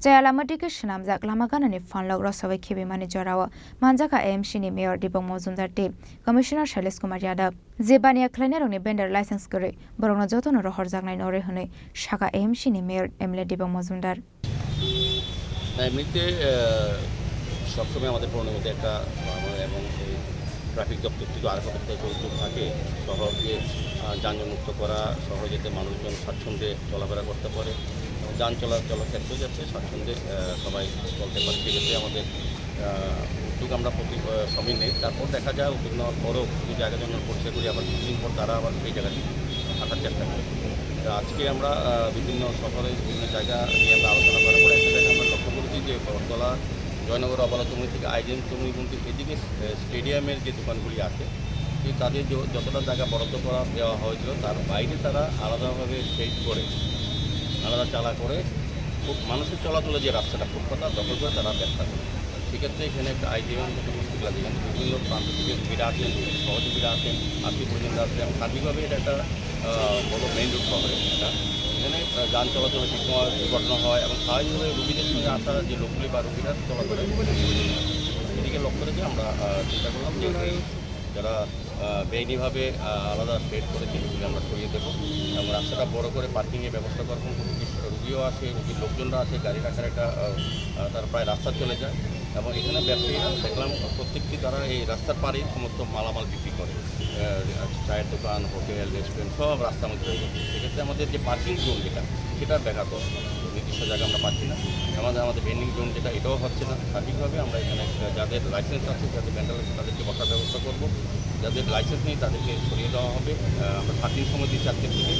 চায় লামাটিকে নামজাক লামাগানানি ফালনক রসবাই খিবিমানি জোড়াও মানজাকা এএমসি নি মেয়র দীপক মজুমদারটি কমিশনার শৈলেশ কুমার যাদব যে বানিয়া খ্লাইনাই রংনি বেন্ডার লাইসেন্স করে বরং যতন রহর জাগনাই নরে হনে শাখা এএমসি নি মেয়র এমএলএ দীপক মজুমদার। এমনিতে সবসময় আমাদের প্রণালীতে একটা এবং ট্রাফিক দপ্তর থেকে আরও উদ্যোগ থাকে শহরকে যানজটমুক্ত করা, শহরে যাতে মানুষজন স্বাচ্ছন্দ্যে চলাফেরা করতে পারে, যান চলাচলের ক্ষেত্রে যাতে স্বাচ্ছন্দ্যে সবাই চলতে পারে, সেক্ষেত্রে আমাদের উদ্যোগ আমরা প্রতি সময় নেই। তারপর দেখা যায় উদ্যোগ নেওয়ার পরেও কিছু জায়গা জন্য পরিষ্কার করি, আবার কিছুদিন পর তারা আবার সেই জায়গাটি থাকার চেষ্টা করে। আজকে আমরা বিভিন্ন শহরে বিভিন্ন জায়গা নিয়ে আমরা আলোচনা করার পরে একটা জায়গায় আমরা লক্ষ্য করেছি যে বরতলা জয়নগর অবলা চৌমনি থেকে আইজিএম চৌমনি কিন্তু এদিকে স্টেডিয়ামের যে দোকানগুলি আছে যে তাদের যতটা জায়গা বরাদ্দ করা দেওয়া হয়েছিল তার বাইরে তারা আলাদাভাবে সেট করে আলাদা চালা করে খুব মানুষের চলাচলে যে রাস্তাটা ফুটপাতা দখল করে তারা ব্যবসা করে। সেক্ষেত্রে এখানে একটা আইজিএম করতে মুশকিল আছে, এখানে বিভিন্ন প্রান্ত থেকে রুগীরা আসেন, সহযোগীরা আসেন, আত্মীয় পরিজনরা আসেন এবং সার্বিকভাবে এটা একটা বড় মেইন রোড শহরে এটা এখানে যান চলাচলে ঠিক সময় দুর্ঘটনা হয় এবং স্বাভাবিকভাবে রুগীদের সঙ্গে আসা যে লোকগুলি বা রুগীরা চলাচলে সেদিকে লক্ষ্য রেখে আমরা চিন্তা করলাম যে যারা বেআইনিভাবে আলাদা সেট করেছে সেগুলি আমরা সরিয়ে দেবো এবং রাস্তাটা বড় করে পার্কিংয়ের ব্যবস্থা করবো। রুগীও আসে, রুগীর লোকজনরা আসে, গাড়ি রাখার একটা তার প্রায় রাস্তা চলে যায় এবং এখানে ব্যবসায়ীরা দেখলাম প্রত্যেকটি তারা এই রাস্তার পাড়েই সমস্ত মালামাল বিক্রি করে, চায়ের দোকান, হোটেল, রেস্টুরেন্ট সব রাস্তার মধ্যে রয়ে যাচ্ছে। সেক্ষেত্রে আমাদের যে পার্কিং জোন সেটা ব্যাঘাত নির্দিষ্ট জায়গা আমরা পাচ্ছি না, আমাদের ভেন্ডিং জোন যেটা এটাও হচ্ছে না। সঠিকভাবে আমরা এখানে যাদের লাইসেন্স আছে, যাদের ভেন্ডার আছে তাদেরকে বসার ব্যবস্থা করব, যাদের লাইসেন্স নেই তাদেরকে সরিয়ে দেওয়া হবে। আমরা 3 দিন সময় দিচ্ছি আজকের থেকে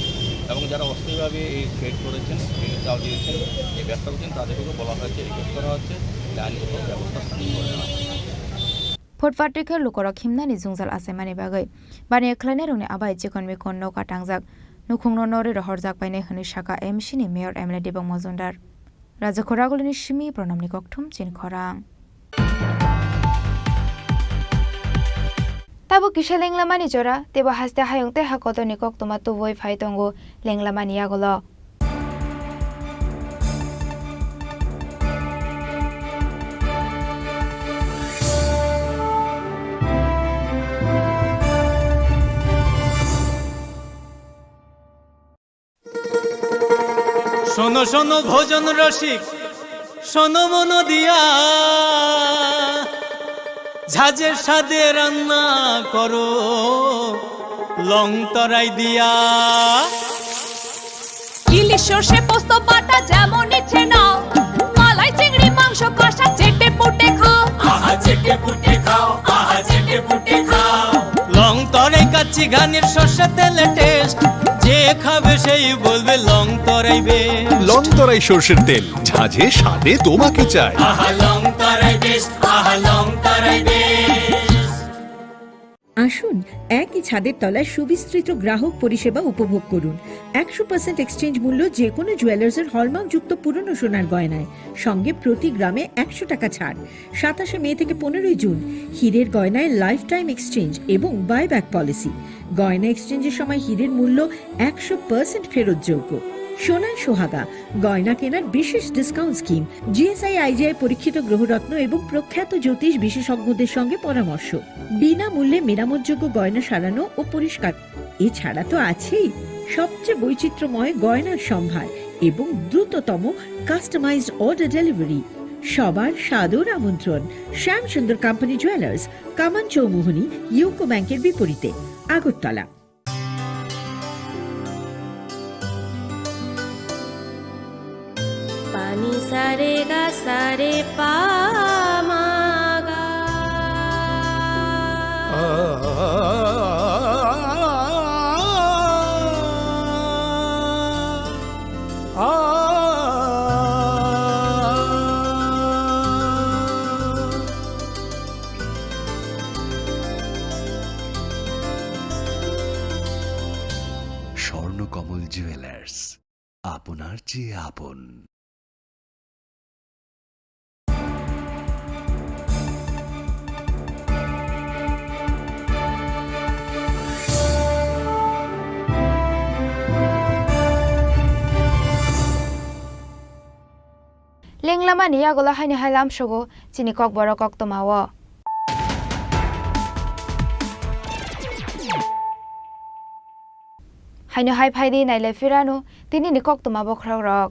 এবং যারা অস্থায়ীভাবে এই ট্রেড করেছেন, চাল দিয়েছেন, এই ব্যবসা করছেন তাদেরকেও বলা হয়েছে, রিকোয়েস্ট করা হচ্ছে আইনগত ব্যবস্থা স্থাপন করে নেওয়া। ফটফাটিকে লুকরক হিমনানি জুংজাল আসাইমানি বাগৈ বানিয়া খ্লাইনাই রংনি আবাই চিকন মিকন নৌকা টাংজাক নুখুংনো নরি রহরজাক বাইনাই হনি শাখা এএমসি নি মেয়র এমএলএ দীপক মজুমদার। রাজাখরাগলনি সিমি প্রণামনি ককঠুম চিন খরাং। তাবো কিসা লেংলামানি জোড়া তেবা হাসতে হায়ংতে হাকতনি কক্তমা তুবই ফাইতঙ্গু লেংলামানি আগল। শোনো শোনো ভোজন রসিক শোনো মন দিয়া, ঝাঁঝের স্বাদে রান্না করো লং তরাই দিয়া ইলিশ সর্ষে পোস্ত বাটা যেমন ইচ্ছে নাও মালাই চিংড়ি মাংস কষা চেটে পুটে খাও আহা চেটে পুটে খাও আহা চেটে পুটে খাও লং তরাই কাচ্চি ঘানির সর্ষে তেলে টেস্ট যে খাবে সেই বলবে লং তরাই বেশ লং তরাই সর্ষের তেল ঝাঁঝে স্বাদে তোমাকে চাই আহা লং তরাই বেশ আহা লং তরাই বেশ আসুন একই ছাদের তলায় সুবিস্তৃত গ্রাহক পরিষেবা উপভোগ করুন 100% এক্সচেঞ্জ মূল্য যে কোনো জুয়েলার্সের হলমার্কযুক্ত পুরনো সোনার গয়নায় সঙ্গে প্রতি গ্রামে 100 টাকা ছাড় 27 মে থেকে 15 জুন হীরের গয়নায় লাইফ টাইম এক্সচেঞ্জ এবং বাইব্যাক পলিসি গয়না এক্সচেঞ্জের সময় হীরের মূল্য 100% ফেরতযোগ্য সোনার সোহাগা গয়না কেনার বিশেষ ডিসকাউন্ট স্কিম জিএসআই আইজিআই পরীক্ষিত গ্রহরত্ন এবং প্রখ্যাত জ্যোতিষ বিশেষজ্ঞদের সঙ্গে পরামর্শ বিনামূল্যে মেরামতযোগ্য গয়না সারানো ও পরিষ্কার এছাড়া তো আছেই সবচেয়ে বৈচিত্র্যময় গয়নার সম্ভার এবং দ্রুততম কাস্টমাইজড অর্ডার ডেলিভারি সবার সাদর আমন্ত্রণ শ্যামসুন্দর কোম্পানি জুয়েলার্স কামান চৌমুহনী ইউকো ব্যাংকের বিপরীতে আগরতলা পানি সারে গা সারে পা মা গা স্বর্ণকমল জুয়েলার্স আপনার চেয়ে আপন লেংলামানি আগলা হাইনি হাইলাম সগো চিনি কক বড় কক তোমাও হাইনো হাই ফাইদি নাইলে ফিরানো তিনি নি কক তোমা বখরাক রক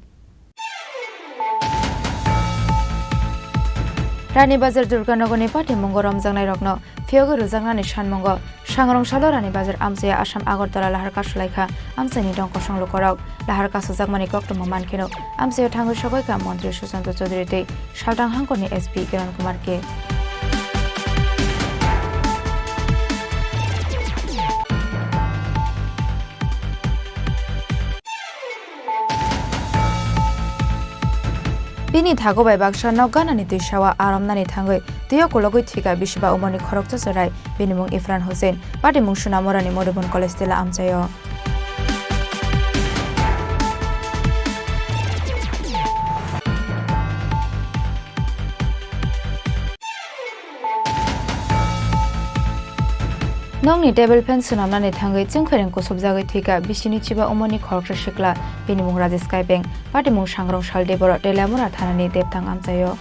রানীবাজার দুর্গানগরনি পাটিমঙ্গ রমজাংনাই রগ্ন ফিয়গো রুজাংনানি সানমঙ্গ সাংরংশাল রানীবাজার আমসায়া আসাম আগরতলা লাহার কাসলাইখা আমসাইনি ডঙ্ক সংলুকরক লাহার কাসু জাগমানি কক্তম মানখিনো আমসায়া ঠাঙ্গুর সগৈকা মন্ত্রী সুশান্ত চৌধুরীতে সালটাং হাঙ্কনি এসপি কিরণ কুমারকে Bini thago bai baksha nogganani tuishawa aramnani thangoi tuyo kologoi thika bishiba umoni khorokcha sarai binimung Ifran Hussein patimung Sunamorani Modibon College tela amchayo Nongni table pen sunamnani thangai chingkhoreng ko subjagoi thika bisini chiba umoni khorokcha shikla binimung Rajesh Kaibeng patimung Sangrong Shaldebor Telamura thanani depthang amchayo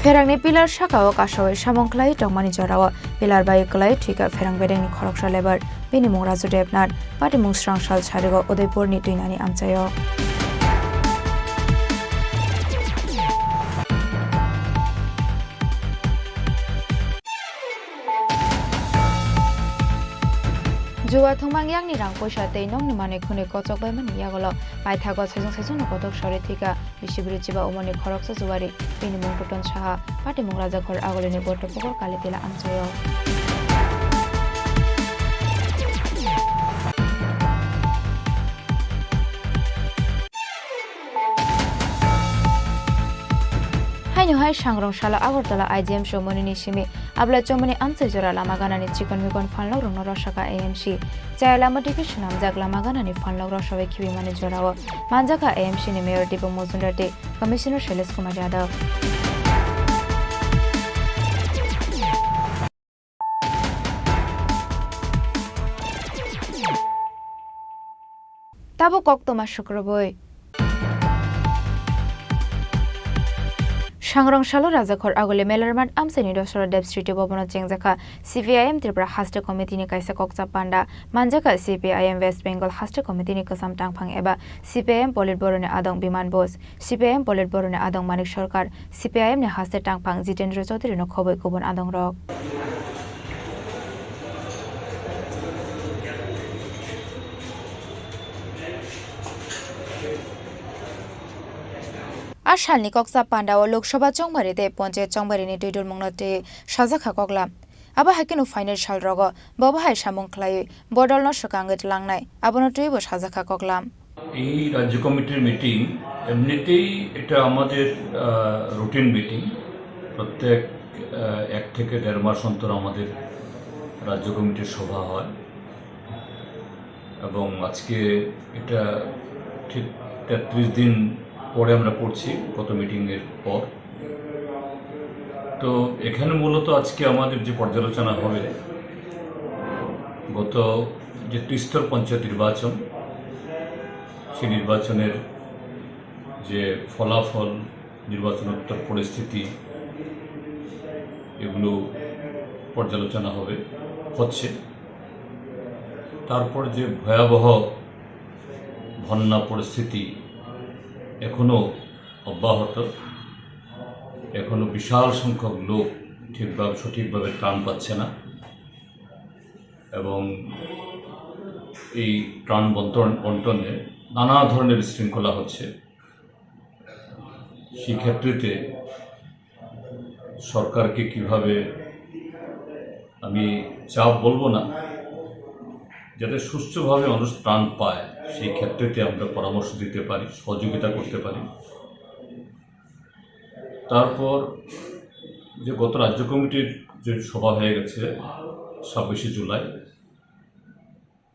Ferangni pilar shakao kasawai samongklai tongmani jarawa pilar bai klai thika ferang bedengni khoroksa lebar binimung Raju Devnath patimung Srangshal Charigo Udaipur ni tuinani amchayo Juwa thongmang yang ni rang poisa tei nong ni mane khune kochok bai mani yagolo pai thago saijong no kotok sore thika bishiburi chiba umoni khoroksa juwari binimung Toton Saha patimung Rajakhor agoleni botopokor kalitila amchayo Haino hai Sangrong Shala Agortala IGM Shomoni Nishimi Abla Chomoni Amsejora Lamaganani Chicken Mikon Fanlo Rono Roshaka AMC Chaya Lama Division Amjak Lamaganani Fanlo Roshawe Kiwi Mane Jorawa Manjaka AMC ni Mayor Dipo Mozundarte Commissioner Shailesh Kumar Yadav Tabo Koktoma Shukraboi সাংরং সালো রাজাখর আগলে মেলারমাট আমসাইনি দশরা দেব স্ট্রিটে ভবন চেংজাখা CPIM Tripura হাস্তে কমিটিনি কাইসা ককচা পান্ডা মানজাকা CPIM West Bengal হাস্তে কমিটিনি কসাম টাংফাং এবা CPIM polit ব্যুরোনি আদং বিমান Bose CPIM polit ব্যুরোনি আদং মানিক সরকার CPIM নি হাস্তে টাংফাং Jitendra Chowdhury no খবর কুবন আদং rock আশালনি কক্সা পান্ডা ও লোকসভা চংবারিতে পঞ্চায়েত চংবারিনি দুইদুল মংনতে সাজাখা কগলা আবা হাকিনো final সাল রগ ববাহাই সামং খ্লাই বদল নসকাঙ্গত লাংনাই আবনতুই ব সাজাখা কগলাম এই রাজ্য কমিটির মিটিং এমনিতেই এটা আমাদের রুটিন মিটিং প্রত্যেক 1 থেকে 1.5 মাস অন্তর আমাদের রাজ্য কমিটির সভা হয় এবং আজকে এটা ঠিক 33 দিন পরে আমরা পড়ছি গত মিটিংয়ের পর। তো এখানে মূলত আজকে আমাদের যে পর্যালোচনা হবে গত যে ত্রিস্তর পঞ্চায়েত নির্বাচন সেই নির্বাচনের যে ফলাফল নির্বাচনোত্তর পরিস্থিতি এগুলো পর্যালোচনা হচ্ছে। তারপর যে ভয়াবহ বন্যা পরিস্থিতি এখনো অব্যাহত, এখনো বিশাল সংখ্যক লোক সঠিকভাবে ত্রাণ পাচ্ছে না এবং এই ত্রাণ বন্টনে নানা ধরনের বিশৃঙ্খলা হচ্ছে। সেই ক্ষেত্রেতে সরকারকে কিভাবে আমি চাপ বলবো না, যাতে সুষ্ঠুভাবে মানুষ ত্রাণ পায় সেই ক্ষেত্রেতে আমরা পরামর্শ দিতে পারি, সহযোগিতা করতে পারি। তারপর যে গত রাজ্য কমিটির যে সভা হয়ে গেছে 26শে জুলাই,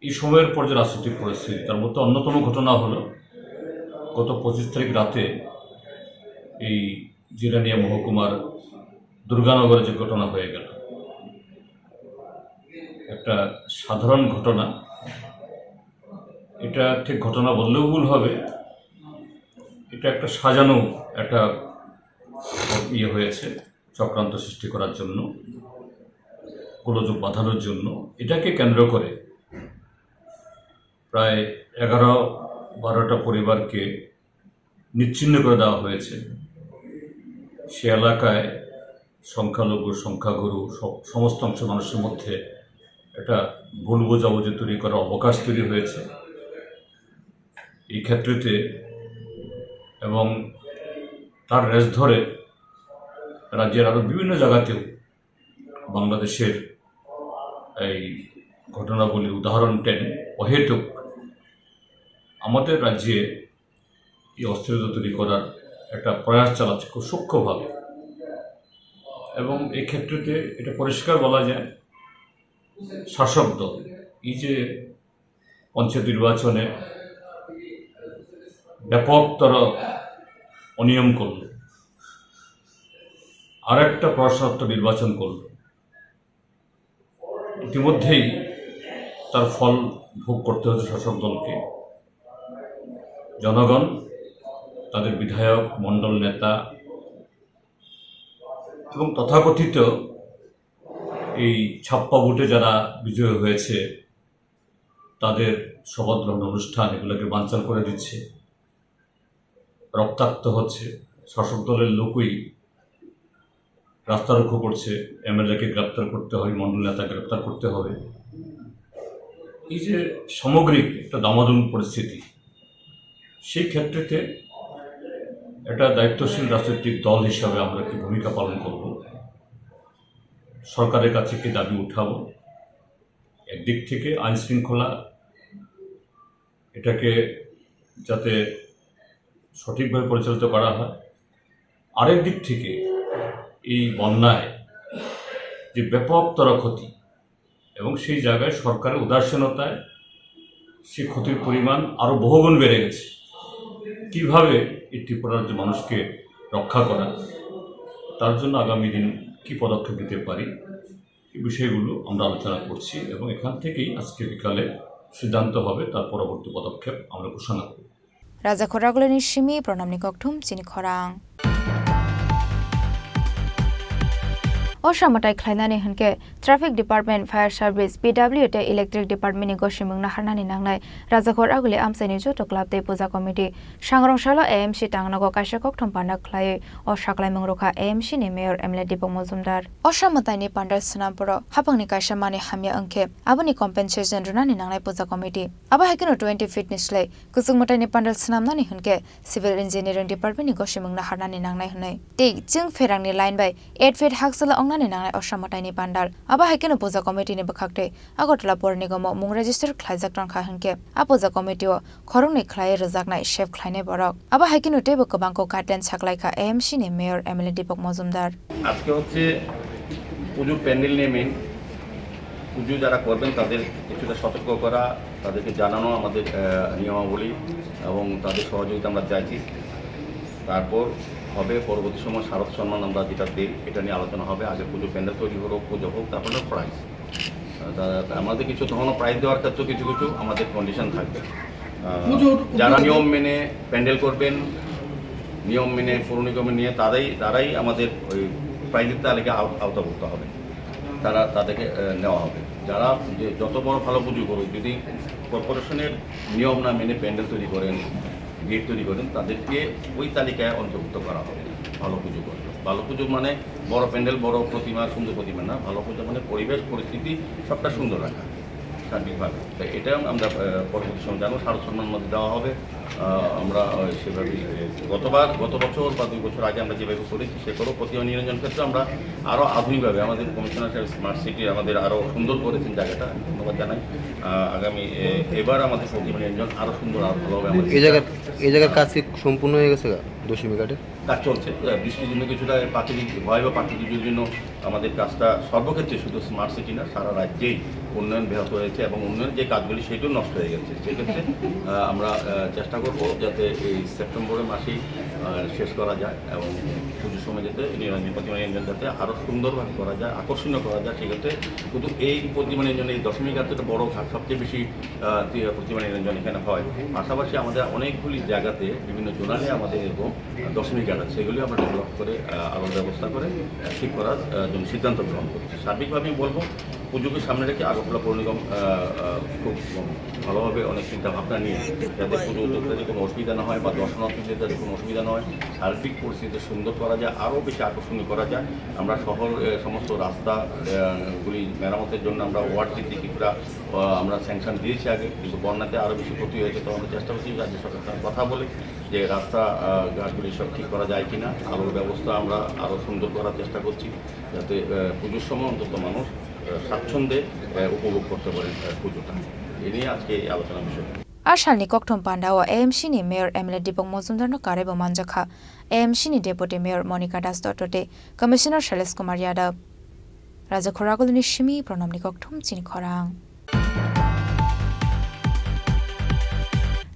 এই সময়ের পর যে রাজনৈতিক পরিস্থিতি তার মধ্যে অন্যতম ঘটনা হলো গত 25 তারিখ রাতে এই জিরানিয়া মহকুমার দুর্গানগরে যে ঘটনা হয়ে গেল, একটা সাধারণ ঘটনা। এটা ঠিক ঘটনা বললেও ভুল হবে, এটা একটা সাজানো একটা হয়েছে চক্রান্ত সৃষ্টি করার জন্য, গোলযোগ বাঁধানোর জন্য। এটাকে কেন্দ্র করে প্রায় 11-12টা পরিবারকে নিচ্ছিন্ন করে দেওয়া হয়েছে। সে এলাকায় সংখ্যালঘু সংখ্যাগুরু সমস্ত অংশ মানুষের মধ্যে একটা ভুল বোঝাবুঝি তৈরি করার অবকাশ তৈরি হয়েছে এই ক্ষেত্রেতে, এবং তার রেশ ধরে রাজ্যের আরও বিভিন্ন জায়গাতেও বাংলাদেশের এই ঘটনাবলীর উদাহরণ টেনে অহেতুক আমাদের রাজ্যে এই অস্থিরতা তৈরি করার একটা প্রয়াস চালাচ্ছে খুব সূক্ষ্মভাবে। এবং এই ক্ষেত্রেতে এটা পরিষ্কার বলা যায় শাসক দল এই যে পঞ্চায়েত নির্বাচনে ব্যাপকতর অনিয়ম করল, আর একটা প্রশাসক নির্বাচন করল, ইতিমধ্যেই তার ফল ভোগ করতে হচ্ছে শাসক দলকে। জনগণ তাদের বিধায়ক, মণ্ডল নেতা এবং তথাকথিত এই ছাপ্পা ভোটে যারা বিজয়ী হয়েছে তাদের শপথ গ্রহণ অনুষ্ঠান এগুলোকে বানচাল করে দিচ্ছে, রক্তাক্ত হচ্ছে। শাসক দলের লোকই রাস্তারোকো করছে, এমএলএকে গ্রেপ্তার করতে হয়, মণ্ডল নেতা গ্রেপ্তার করতে হবে। এই যে সামগ্রিক একটা দামাদুল পরিস্থিতি, সেই ক্ষেত্রেতে একটা দায়িত্বশীল রাজনৈতিক দল হিসাবে আমরা কি ভূমিকা পালন করব, সরকারের কাছে কি দাবি উঠাবো? একদিক থেকে আইন শৃঙ্খলা এটাকে যাতে সঠিকভাবে পরিচালিত করা হয়, আরেক দিক থেকে এই বন্যায় যে ব্যাপকতর ক্ষতি এবং সেই জায়গায় সরকারের উদাসীনতায় সেই ক্ষতির পরিমাণ আরও বহুগুণ বেড়ে গেছে। কিভাবে এই ত্রিপুরা রাজ্যের মানুষকে রক্ষা করা, তার জন্য আগামী দিন কী পদক্ষেপ নিতে পারি, এই বিষয়গুলো আমরা আলোচনা করছি এবং এখান থেকেই আজকে বিকালে সিদ্ধান্ত হবে, তার পরবর্তী পদক্ষেপ আমরা ঘোষণা করব। রাজা খরাগলেনি সিমি প্রণামনি ককঠুম চিনি খরাং। असामताय ख्लायनानै हनके traffic department fire service PW ते इलेक्ट्रिक डिपार्टमेंट नि गसिमुं नाहारनानै नांनाय राजाखर आगुले आमसाइनि जतो क्लाब ते पूजा कमिटी सांग्रंशाला AMC टांगनागो काइसा कक्थम पाना ख्लायै असाक्लाय मंगरखा AMC नि मेयर एमएलए दीपक मजुमदार असामतायनि पान्डाल सनापुर हापंनि काइसा माने हामिया अंखे आबुनि कम्पेनसेसन रुनानि नांनाय पूजा कमिटी आबा हाकिनो 20 फीट निस्लै कुसुंगमतायनि पान्डाल सनामनानि हनके सिविल इंजिनियरिंग डिपार्टमेंट नि गसिमुं नाहारनानै नांनाय हनै ते जों फेरांनि लाइन बाय 8 फीट हाक्सला अंगनानि नांनाय असामतायनि पान्डाल आबा हाकिनो पूजा कमिटी नि बखाकते आगरतला पौर निगम मुं रेजिस्टर ख्लायजाक टंखा हनके आ पूजा कमिटीओ खरंनि ख्लाय रोजाकनाय शेफ ख्लायनाय बरक आबा हाकिनो टेबो गोबांखौ गाइडलाइन साकलायखा AMC नि मेयर एमएलए दीपक मजुमदार আজকে হচ্ছে পুজোর প্যান্ডেল নিয়ে মেন পুজো যারা করবেন তাদের কিছুটা সতর্ক করা তাদেরকে জানানো আমাদের নিয়মাবলী এবং তাদের সহযোগিতা আমরা চাইছি তারপর হবে পরবর্তী সময় শারদ সম্মান আমরা যেটা দিই এটা নিয়ে আলোচনা হবে আগে পুজো প্যান্ডেল তৈরি হোক পুজো হোক তারপরে প্রাইজ আমাদের কিছু তখন প্রাইজ দেওয়ার ক্ষেত্রে কিছু কিছু আমাদের কন্ডিশন থাকবে যারা নিয়ম মেনে প্যান্ডেল করবেন নিয়ম মেনে পৌর নিগমে নিয়ে তারাই আমাদের ওই প্রাইজের তালিকা আওতাভুক্ত হবে তাদেরকে নেওয়া হবে যারা যত বড় ভালো পুজো করুক যদি কর্পোরেশনের নিয়ম না মেনে প্যান্ডেল তৈরি করেন গেট তৈরি করেন তাদেরকে ওই তালিকায় অন্তর্ভুক্ত করা হবে ভালো পুজো করবে ভালো পুজো মানে বড় প্যান্ডেল বড় প্রতিমা সুন্দর প্রতিমা না ভালো পুজো মানে পরিবেশ পরিস্থিতি সবটা সুন্দর রাখা সার্বিকভাবে তাই এটা আমরা পরবর্তী সময় জানো শারদ সম্মানের মধ্যে দেওয়া হবে আমরা সেভাবেই গত বছর বা 2 বছর আগে আমরা যেভাবে করেছি সেগুলো প্রতিমা নিরঞ্জন ক্ষেত্রে আমরা আরও আধুনিকভাবে আমাদের কমিশনার সাহেব স্মার্ট সিটি আমাদের আরও সুন্দর করেছেন জায়গাটা ধন্যবাদ জানাই আগামী এবার আমাদের প্রতিমা নিরঞ্জন আরও সুন্দর আরও ভালো হবে আমাদের এই জায়গার কাজ কি সম্পূর্ণ হয়ে গেছে দশমী ঘাটে কাজ চলছে বৃষ্টির জন্য কিছুটা প্রাকৃতিক ভয় বা প্রাকৃতিক জন্য আমাদের কাজটা সর্বক্ষেত্রে শুধু স্মার্ট সিটি না সারা রাজ্যেই উন্নয়ন ব্যাহত হয়েছে এবং উন্নয়নের যে কাজগুলি সেটিও নষ্ট হয়ে গেছে সেক্ষেত্রে আমরা চেষ্টা করব যাতে এই সেপ্টেম্বরের মাসেই শেষ করা যায় এবং পুজোর সময় যাতে প্রতিমা নিরঞ্জন যাতে আরও সুন্দরভাবে করা যায় আকর্ষণীয় করা যায় সেক্ষেত্রে শুধু এই প্রতিমা নিরঞ্জন এই দশমী ঘাট একটা বড় ঘাট সবচেয়ে বেশি প্রতিমা নিরঞ্জন এখানে হয় পাশাপাশি আমাদের অনেকগুলি জায়গাতে বিভিন্ন জোনালে আমাদের এরকম দশমী ঘাট আছে সেগুলি আমরা ডেভেলপ করে আলোর ব্যবস্থা করে ঠিক করার জন্য সিদ্ধান্ত গ্রহণ করছি সার্বিকভাবে আমি বলবো পুজোকে সামনে রেখে আগরতলা পৌর নিগম খুব ভালোভাবে অনেক চিন্তা ভাবনা নিয়ে যাতে পুজো উদ্যোক্তাদের কোনো অসুবিধা না হয় বা দর্শনার্থীদের যাতে কোনো অসুবিধা না হয় সার্বিক পরিস্থিতি সুন্দর করা যায় আরও বেশি আকর্ষণীয় করা যায় আমরা শহর সমস্ত রাস্তাগুলি মেরামতের জন্য আমরা ওয়ার্ড ভিত্তিক কিছুটা আমরা স্যাংশন দিয়েছি আগে কিন্তু বন্যাতে আরও বেশি ক্ষতি হয়েছে তো আমরা চেষ্টা করছি রাজ্য সরকারের কথা বলে যে রাস্তা ঘাটগুলি সব ঠিক করা যায় কিনা আলোর ব্যবস্থা আমরা আরও সুন্দর করার চেষ্টা করছি যাতে পুজোর সময় অন্তত মানুষ স্বাচ্ছন্দ্যে উপভোগ করতে পারেন পুজোটা এ নিয়ে আজকে এই আলোচনার বিষয় आशालनि कक्थम पान्डाओ AMC नि मेयर एमएलए दीपक मजुमदारनो कारेबो मानजाखा AMC नि डेपुटी मेयर मोनिका दास दत्तटे कमिशनार शैलेश कुमार यादव राजा खरागुलनि सिमी प्रणामनि कक्थम चिनि खरां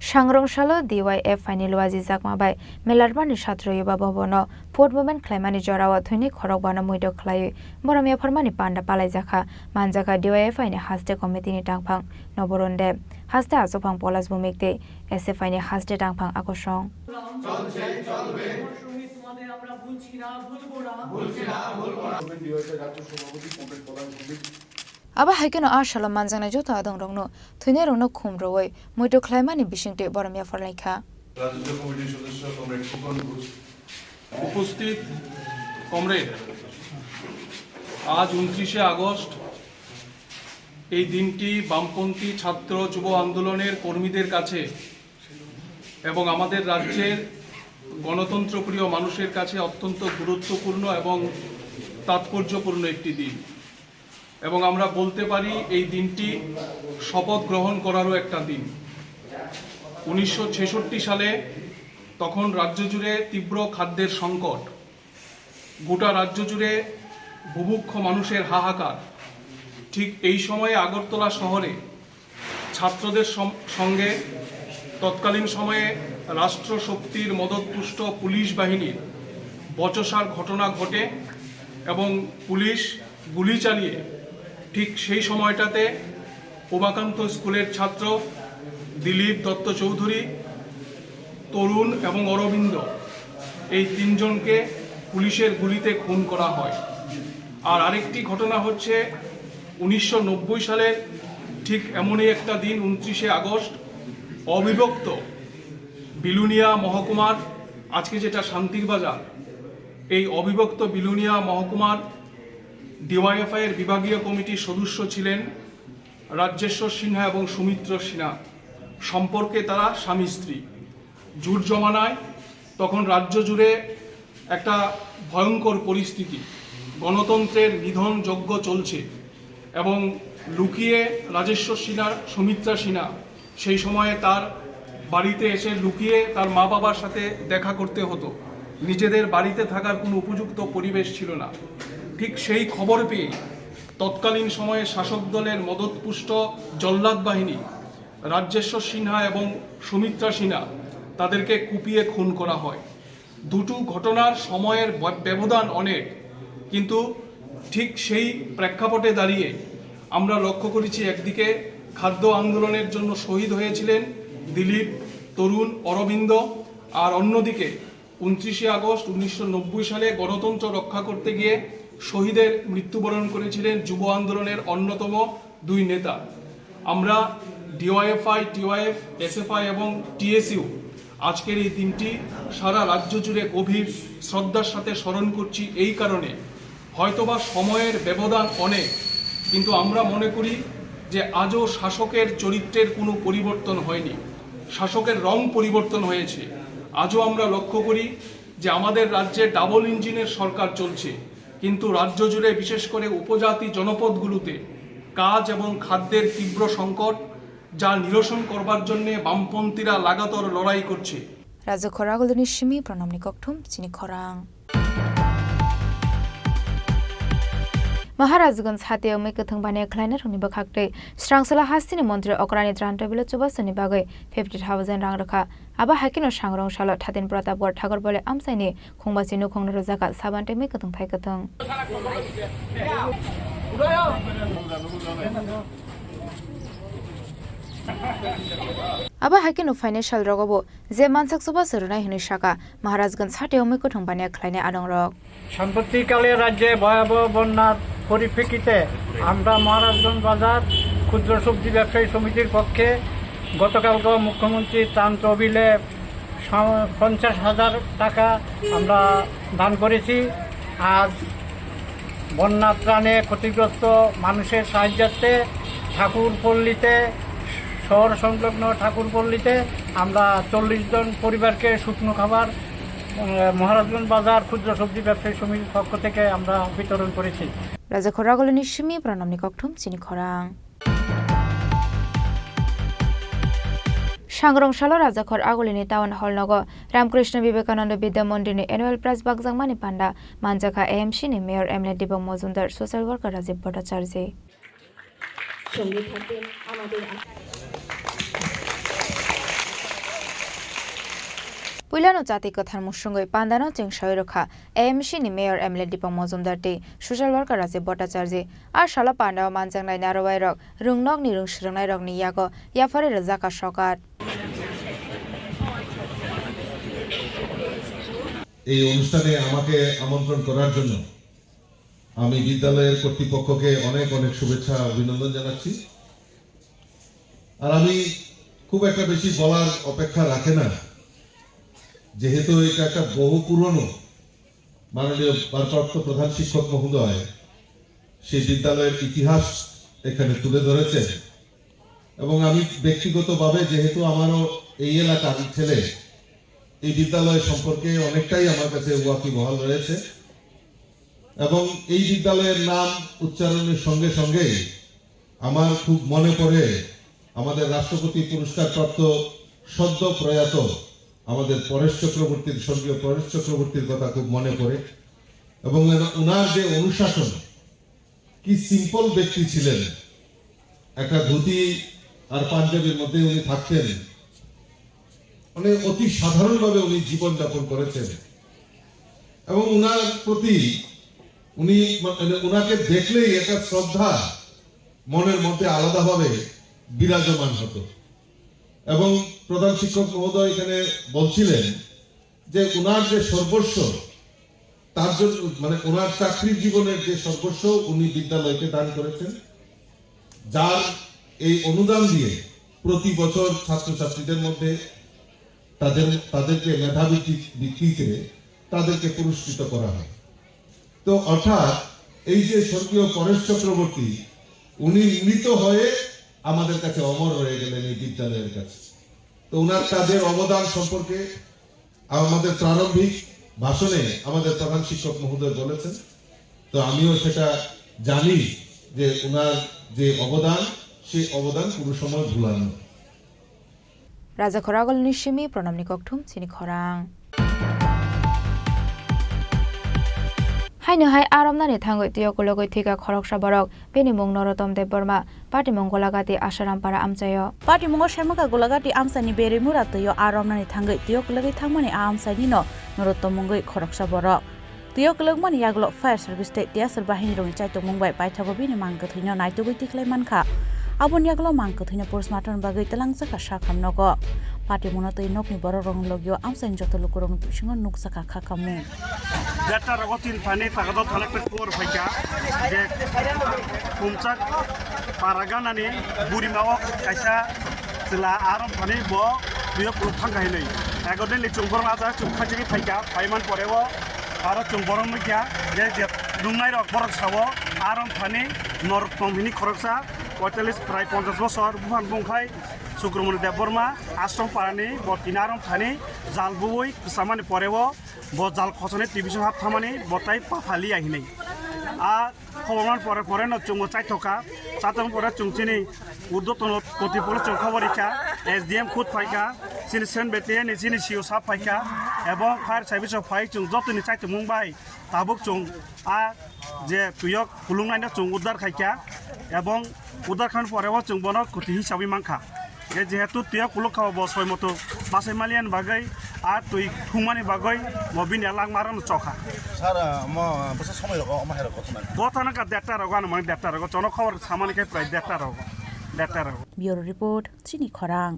सांग्रंशालो DYF फाइनि लुवाजी जाकमाबाय मेलारबानि छात्र युवा भवन फोर्ट मुभमेन्ट ख्लायमानि जरावा थुइनि खरकबानो मुइदो ख्लायै बरमिया फरमानि पान्डा पालायजाखा मानजाखा DYF फाइनि हास्ते कमिटिनि टांफां नबरन्दे हास्ते आसोफां पलास भूमिकते SFआइनि हास्ते टांफां आकर्षण आबा हाइकेनो आशालो मानजांनाय जता आदं रंनो थुइने रंनो खुमरोय मुइदो ख्लायमानि बिसिंते बरमिया फरलायखा রাজ্য কমিটির সদস্য কমরেড ফুকন ঘোষ উপস্থিত কমরেড আজ 29শে আগস্ট এই দিনটি বামপন্থী ছাত্র যুব আন্দোলনের কর্মীদের কাছে এবং আমাদের রাজ্যের গণতন্ত্রপ্রিয় মানুষের কাছে অত্যন্ত গুরুত্বপূর্ণ এবং তাৎপর্যপূর্ণ একটি দিন এবং আমরা বলতে পারি এই দিনটি শপথ গ্রহণ করারও একটা দিন 1966 সালে তখন রাজ্য জুড়ে তীব্র খাদ্যের সংকট গোটা রাজ্য জুড়ে বুভুক্ষ মানুষের হাহাকার ঠিক এই সময়ে আগরতলা শহরে ছাত্রদের সঙ্গে তৎকালীন সময়ে রাষ্ট্রশক্তির মদতপুষ্ট পুলিশ বাহিনীর বচসার ঘটনা ঘটে এবং পুলিশ গুলি চালিয়ে ঠিক সেই সময়টাতে উমাকান্ত স্কুলের ছাত্র দিলীপ দত্ত চৌধুরী তরুণ এবং অরবিন্দ এই তিনজনকে পুলিশের গুলিতে খুন করা হয় আর আরেকটি ঘটনা হচ্ছে 1990 সালের ঠিক এমনই একটা দিন 29শে আগস্ট অবিভক্ত বিলুনিয়া মহকুমার, আজকে যেটা শান্তির বাজার, এই অবিভক্ত বিলুনিয়া মহকুমার ডিওয়াইএফআই এর বিভাগীয় কমিটির সদস্য ছিলেন রাজ্যেশ্বর সিনহা এবং সুমিত্র সিনহা। সম্পর্কে তারা স্বামী স্ত্রী। জুট জমানায় তখন রাজ্য জুড়ে একটা ভয়ঙ্কর পরিস্থিতি, গণতন্ত্রের নিধন যজ্ঞ চলছে এবং লুকিয়ে রাজেশ্বর সিনহা সুমিত্রা সিনহা সেই সময়ে তার বাড়িতে এসে লুকিয়ে তার মা বাবার সাথে দেখা করতে হতো। নিজেদের বাড়িতে থাকার কোনো উপযুক্ত পরিবেশ ছিল না। ঠিক সেই খবর পেয়ে তৎকালীন সময়ে শাসক দলের মদতপুষ্ট জল্লাদ বাহিনী রাজেশ্বর সিনহা এবং সুমিত্রা সিনহা তাদেরকে কুপিয়ে খুন করা হয়। দুটো ঘটনার সময়ের ব্যবধান অনেক, কিন্তু ঠিক সেই প্রেক্ষাপটে দাঁড়িয়ে আমরা লক্ষ্য করেছি একদিকে খাদ্য আন্দোলনের জন্য শহীদ হয়েছিলেন দিলীপ, তরুণ, অরবিন্দ, আর অন্যদিকে 29শে আগস্ট 1990 সালে গণতন্ত্র রক্ষা করতে গিয়ে শহীদের মৃত্যুবরণ করেছিলেন যুব আন্দোলনের অন্যতম দুই নেতা। আমরা ডিওয়াইএফআই, টিওয়াইএফ, এসএফআই এবং টিএসইউ আজকের এই দিনটি সারা রাজ্য জুড়ে গভীর শ্রদ্ধার সাথে স্মরণ করছি। এই কারণে হয়তোবা সময়ের ব্যবধান অনেক, কিন্তু আমরা মনে করি যে আজও শাসকের চরিত্রের কোনো পরিবর্তন হয়নি, শাসকের রং পরিবর্তন হয়েছে। আজও আমরা লক্ষ্য করি যে আমাদের রাজ্যে ডাবল ইঞ্জিনের সরকার চলছে, কিন্তু রাজ্য জুড়ে বিশেষ করে উপজাতি জনপদগুলোতে কাজ এবং খাদ্যের তীব্র সংকট, যা নিরসন করবার জন্য বামপন্থীরা লাগাতার লড়াই করছে। রাজ্য খরাগলনি সিমি প্রণামনি ককঠুম চিনি খরাং महाराजगंज हाथायाव मैखोथों बानाय खालायना रंनि बखाखते स्रांसला हास्तिनि मन्त्री अकरानि त्रान्टबिल 54 बागै 50,000 रां रखा आबा हाकिनो सांग्रं साल थादिन प्रतापगढ़ ठाकर बले आमसाइनि खुंबासि नुखंनो रोजाका साबान्ते मैखोथों फायखोथों आबा हाकिनो फाइनेंशियल रगबो जे मानसाक सभा सरनाय हिनि शाखा महाराजगंज हाथायाव मैखोथों बानाय खालायना आदं रक সাম্প্রতিককালে রাজ্যে ভয়াবহ বন্যার পরিপ্রেক্ষিতে আমরা মহারাজগঞ্জ বাজার ক্ষুদ্র সবজি ব্যবসায়ী সমিতির পক্ষে গতকালকে মুখ্যমন্ত্রী ত্রাণ তহবিলে 50,000 টাকা আমরা দান করেছি। আজ বন্যা ত্রাণে ক্ষতিগ্রস্ত মানুষের সাহায্যার্থে ঠাকুরপল্লীতে, শহর সংলগ্ন ঠাকুরপল্লীতে আমরা 40 জন পরিবারকে শুকনো খাবার মহারাজগঞ্জ বাজার ক্ষুদ্র সবজি ব্যবসায়ী সমিতির পক্ষ থেকে আমরা বিতরণ করেছি। রাজা খরাগলনি সিমি প্রণামনি ককঠুম চিনি খরাং सांग्रंशालो राजाखर आगोलिनी टाउन हल नग रामकृष्ण विवेकानंद विद्या मंदिरनि एनुअल प्राइज बागजांमानि पांडा मानजाखा एएमसी नि mayor MLA Deepak Majumdar social worker Rajiv Bhattacharya पुलानो जाति कथार मुसुंगै पांदानो चेंगसाय रखा एएमसी नि मेयर एमएलए दीपक मजुमदार टे सोशल वर्कर राजीव भट्टाचार्य आर साला पांडाव मानजांनाय नारवाय रक रुंगनक नि रुंसुरंनाय रक नि यागो याफारे रजाका सकात এই অনুষ্ঠানে আমাকে আমন্ত্রণ করার জন্য আমি বিদ্যালয়ের কর্তৃপক্ষকে অনেক অনেক শুভেচ্ছা অভিনন্দন জানাচ্ছি। আর আমি খুব একটা বেশি বলার অপেক্ষা রাখে না, যেহেতু এটা একটা বহু পুরনো মাননীয় ভারপ্রাপ্ত প্রধান শিক্ষক মহোদয় সেই বিদ্যালয়ের ইতিহাস এখানে তুলে ধরেছেন এবং আমি ব্যক্তিগতভাবে যেহেতু আমারও এই এলাকার ছেলে, এই বিদ্যালয় সম্পর্কে অনেকটাই আমার কাছে ওয়াকিবহাল রয়েছে এবং এই বিদ্যালয়ের নাম উচ্চারণের সঙ্গে সঙ্গে আমার খুব মনে পড়ে আমাদের রাষ্ট্রপতি পুরস্কার প্রাপ্ত সদ্য প্রয়াত আমাদের পরেশ চক্রবর্তীর, স্বর্গীয় পরেশ চক্রবর্তীর কথা খুব মনে পড়ে এবং ওনার যে অনুশাসন, কি সিম্পল ব্যক্তি ছিলেন, একটা ধুতি আর পাঞ্জাবির মধ্যে উনি থাকতেন, মানে অতি সাধারণভাবে উনি জীবনযাপন করেছেন এবং উনার প্রতি উনাকে দেখলেই একটা শ্রদ্ধা মনের মধ্যে আলাদাভাবে বিরাজমান হতো। এবং প্রধান শিক্ষক মহোদয় এখানে বলছিলেন যে উনার যে সর্বস্ব তার জন্য মানে ওনার চাকরির জীবনের যে সর্বস্ব উনি বিদ্যালয়কে দান করেছেন, যার এই অনুদান দিয়ে প্রতি বছর ছাত্রছাত্রীদের মধ্যে তাদেরকে মেধাবী ভিত্তিতে তাদেরকে পুরস্কৃত করা হয়। তো অর্থাৎ এই যে স্বর্গীয় পরেশ চক্রবর্তী, উনি মৃত হয়ে আমাদের কাছে অমর হয়ে গেলেন এই বিদ্যালয়ের কাছে। তো ওনার কাজের অবদান সম্পর্কে আমাদের প্রারম্ভিক ভাষণে আমাদের প্রধান শিক্ষক মহোদয় বলেছেন। তো আমিও সেটা জানি যে ওনার যে অবদান, সেই অবদান কোনো সময় ভুলানো। রাজা খরাগল নিশ্চিমি প্রণাম নিককঠুম চিনি খরাং হাইনো হাই আরমনানি থাঙ্গই তিয়কুলগৈ থিকা খরকসা বরক বেনিমুং নরোত্তম দেব বর্মা পাটিমুং গলাগাতি আসারামপাড়া আমচায় পাটিমুং সেমকা গলাগাতি আমসানি বেরিমুরা তৈয় আরমনানি থাঙ্গই তিয়কুলগৈ থাংমানি আমসানি নরোত্তম মুঙ্গৈ খরকসা বরক তিয়কুলগমানি ইয়াগল ফায়ার সার্ভিস তে তিয়াসর বাহিনী রঙি চাইতো মুম্বাই পাইথাগো বিনি মাংগো থৈनो नायतुगै तिखलाय मानखा abon yaglo mangko thina postmortem bagai talangjaka sakhamnogo patimuna tei nokni boro rong logio amsain joto lukurong bisingo nuksaka khakamu data rogotin pani tagado thalakpe por phaika je kumchak paraganani burimao kaisa sila arom pani bo biyo pulthang kainai agode le chungborong aja chungkhaji phaika paiman poreo aro chungborong mukya je dungai rok borok sawo arom pani nor tomhini khoroksa 45 প্রায় 50 বছর Wuhan বংখাই সুক্রমণি দেব বর্মা আশ্রম পাড়ানি বতিনারম Thani জালবুই সামানি পরেও ব জাল খসনে টিভিশন হাত থামানি বতাই পাফালি আহিনাই আর খবরমান পরে পরে ন চুঙ্গো চাই থকা চাতম পরে চুংচিনি উর্দতন কতিপল চৌখবরিকা এসডিএম খুদ ফাইকা চিনি সেন বেতে নিচিনি সিও সাপ ফাইকা এবং ফায়ার সার্ভিস ফাই চুং যতনি চাইতে মুম্বাই তাবুক চুং আ যে তুয়ক খুলুংনাইনা চুং উদ্ধার খাইকা এবং উদ্ধার খান পরেও চুং বন ক্ষতি হিসাবে মাংখা যেহেতু তুই কুলক খাওয়া বসয় মতো বাসে মালিয়ান বাগৈ আর তুই খুমানি বাগৈ মবিন এলাং মারান চখা স্যার বসে সময় রকম আমার ঘটনা গথনা কা দেড়টা রগান মানে দেড়টা রগ জন খবর সামানিকে প্রায় দেড়টা রগ ব্যুরো রিপোর্ট চিনি খরাং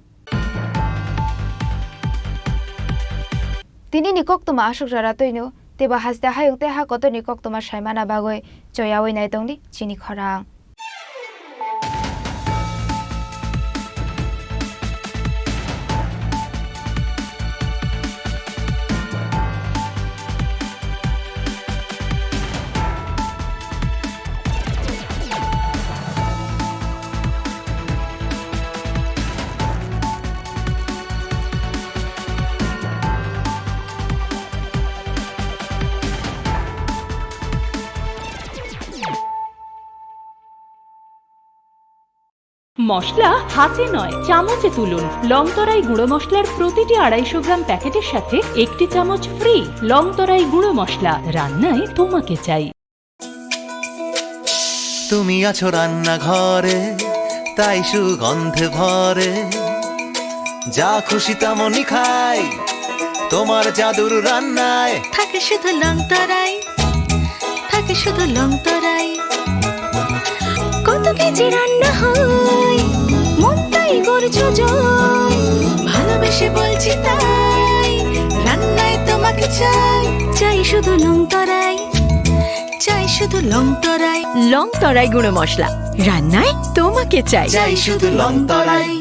তিনি নিকক তোমা আশক জারা তৈনো তেবা হাসদা হায়ং তে হা কত নিকক তোমা সাইমানা বাগৈ চয়াওই নাই তংদি চিনি খরাং মশলা হাতে নয় চামচে তুলুন লংতরাই গুঁড়ো মশলার প্রতিটি 250 গ্রাম প্যাকেটের সাথে একটি চামচ ফ্রি লংতরাই গুঁড়ো মশলা রান্নায় তোমাকে চাই তুমি আছো রান্না ঘরে তাই সুগন্ধে ভরে যা খুশি তেমনই খাই তোমার জাদুর রান্নায় থাকে শুধু লংতরাই থাকে শুধু লংতরাই কত কেজি রান্না হয় মন তাই করছো জয় ভালোবেসে বলছি তাই রান্নায় তোমাকে চাই চাই শুধু লংতরাই চাই শুধু লংতরাই লংতরাই গুঁড়ো মশলা রান্নায় তোমাকে চাই চাই শুধু লংতরাই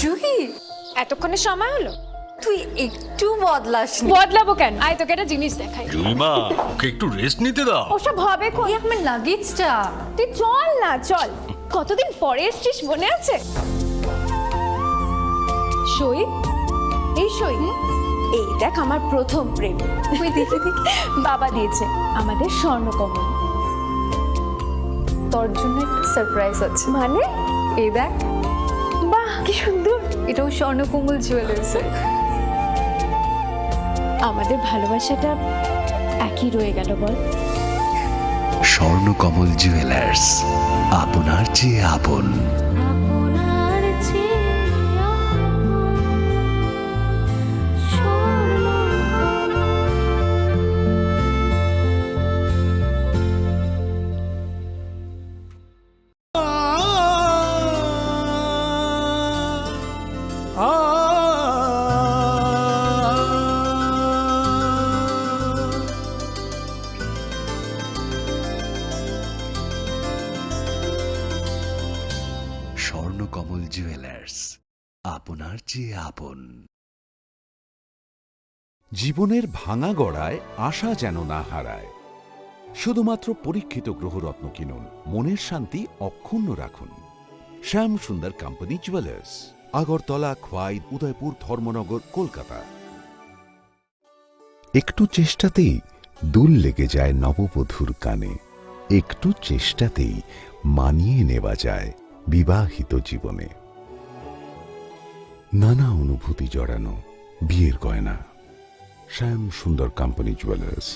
জুহি এতক্ষণে সময় হলো তুই একটু বদলাসনি বদলাবো কেন আয় তোকে একটা জিনিস দেখাই জুলিমা ওকে একটু রেস্ট নিতে দাও ওসব হবে কোন আমার লাগেজটা তুই চল না চল কতদিন পরে এসেছিস মনে আছে সই এই সই এই দেখ আমার প্রথম প্রেম তুই দেখে দেখে বাবা দিয়েছে আমাদের স্বর্ণকমল তোর জন্য একটা সারপ্রাইজ আছে মানে এই দেখ বাহ কি সুন্দর এটাও স্বর্ণকমল জুয়েলার্স আমাদের ভালোবাসাটা একই রয়ে গেল বল স্বর্ণকমল জুয়েলার্স আপনার চেয়ে আপন স্বর্ণকমল জুয়েলার্স, আপনার চেয়ে আপন। জীবনের ভাঙা গড়ায় আশা যেন না হারায়। শুধুমাত্র পরীক্ষিত গ্রহরত্ন কিনুন, মনের শান্তি অক্ষুণ্ণ রাখুন। শ্যাম সুন্দর কোম্পানি জুয়েলার্স, আগরতলা, খোয়াই, উদয়পুর, ধর্মনগর, কলকাতা। একটু চেষ্টাতেই দুল লেগে যায় নববধূর কানে, একটু চেষ্টাতেই মানিয়ে নেওয়া যায় বিবাহিত জীবনে। নানা অনুভূতি জড়ানো বিয়ের গয়না। শ্যাম সুন্দর কোম্পানি জুয়েলার্স।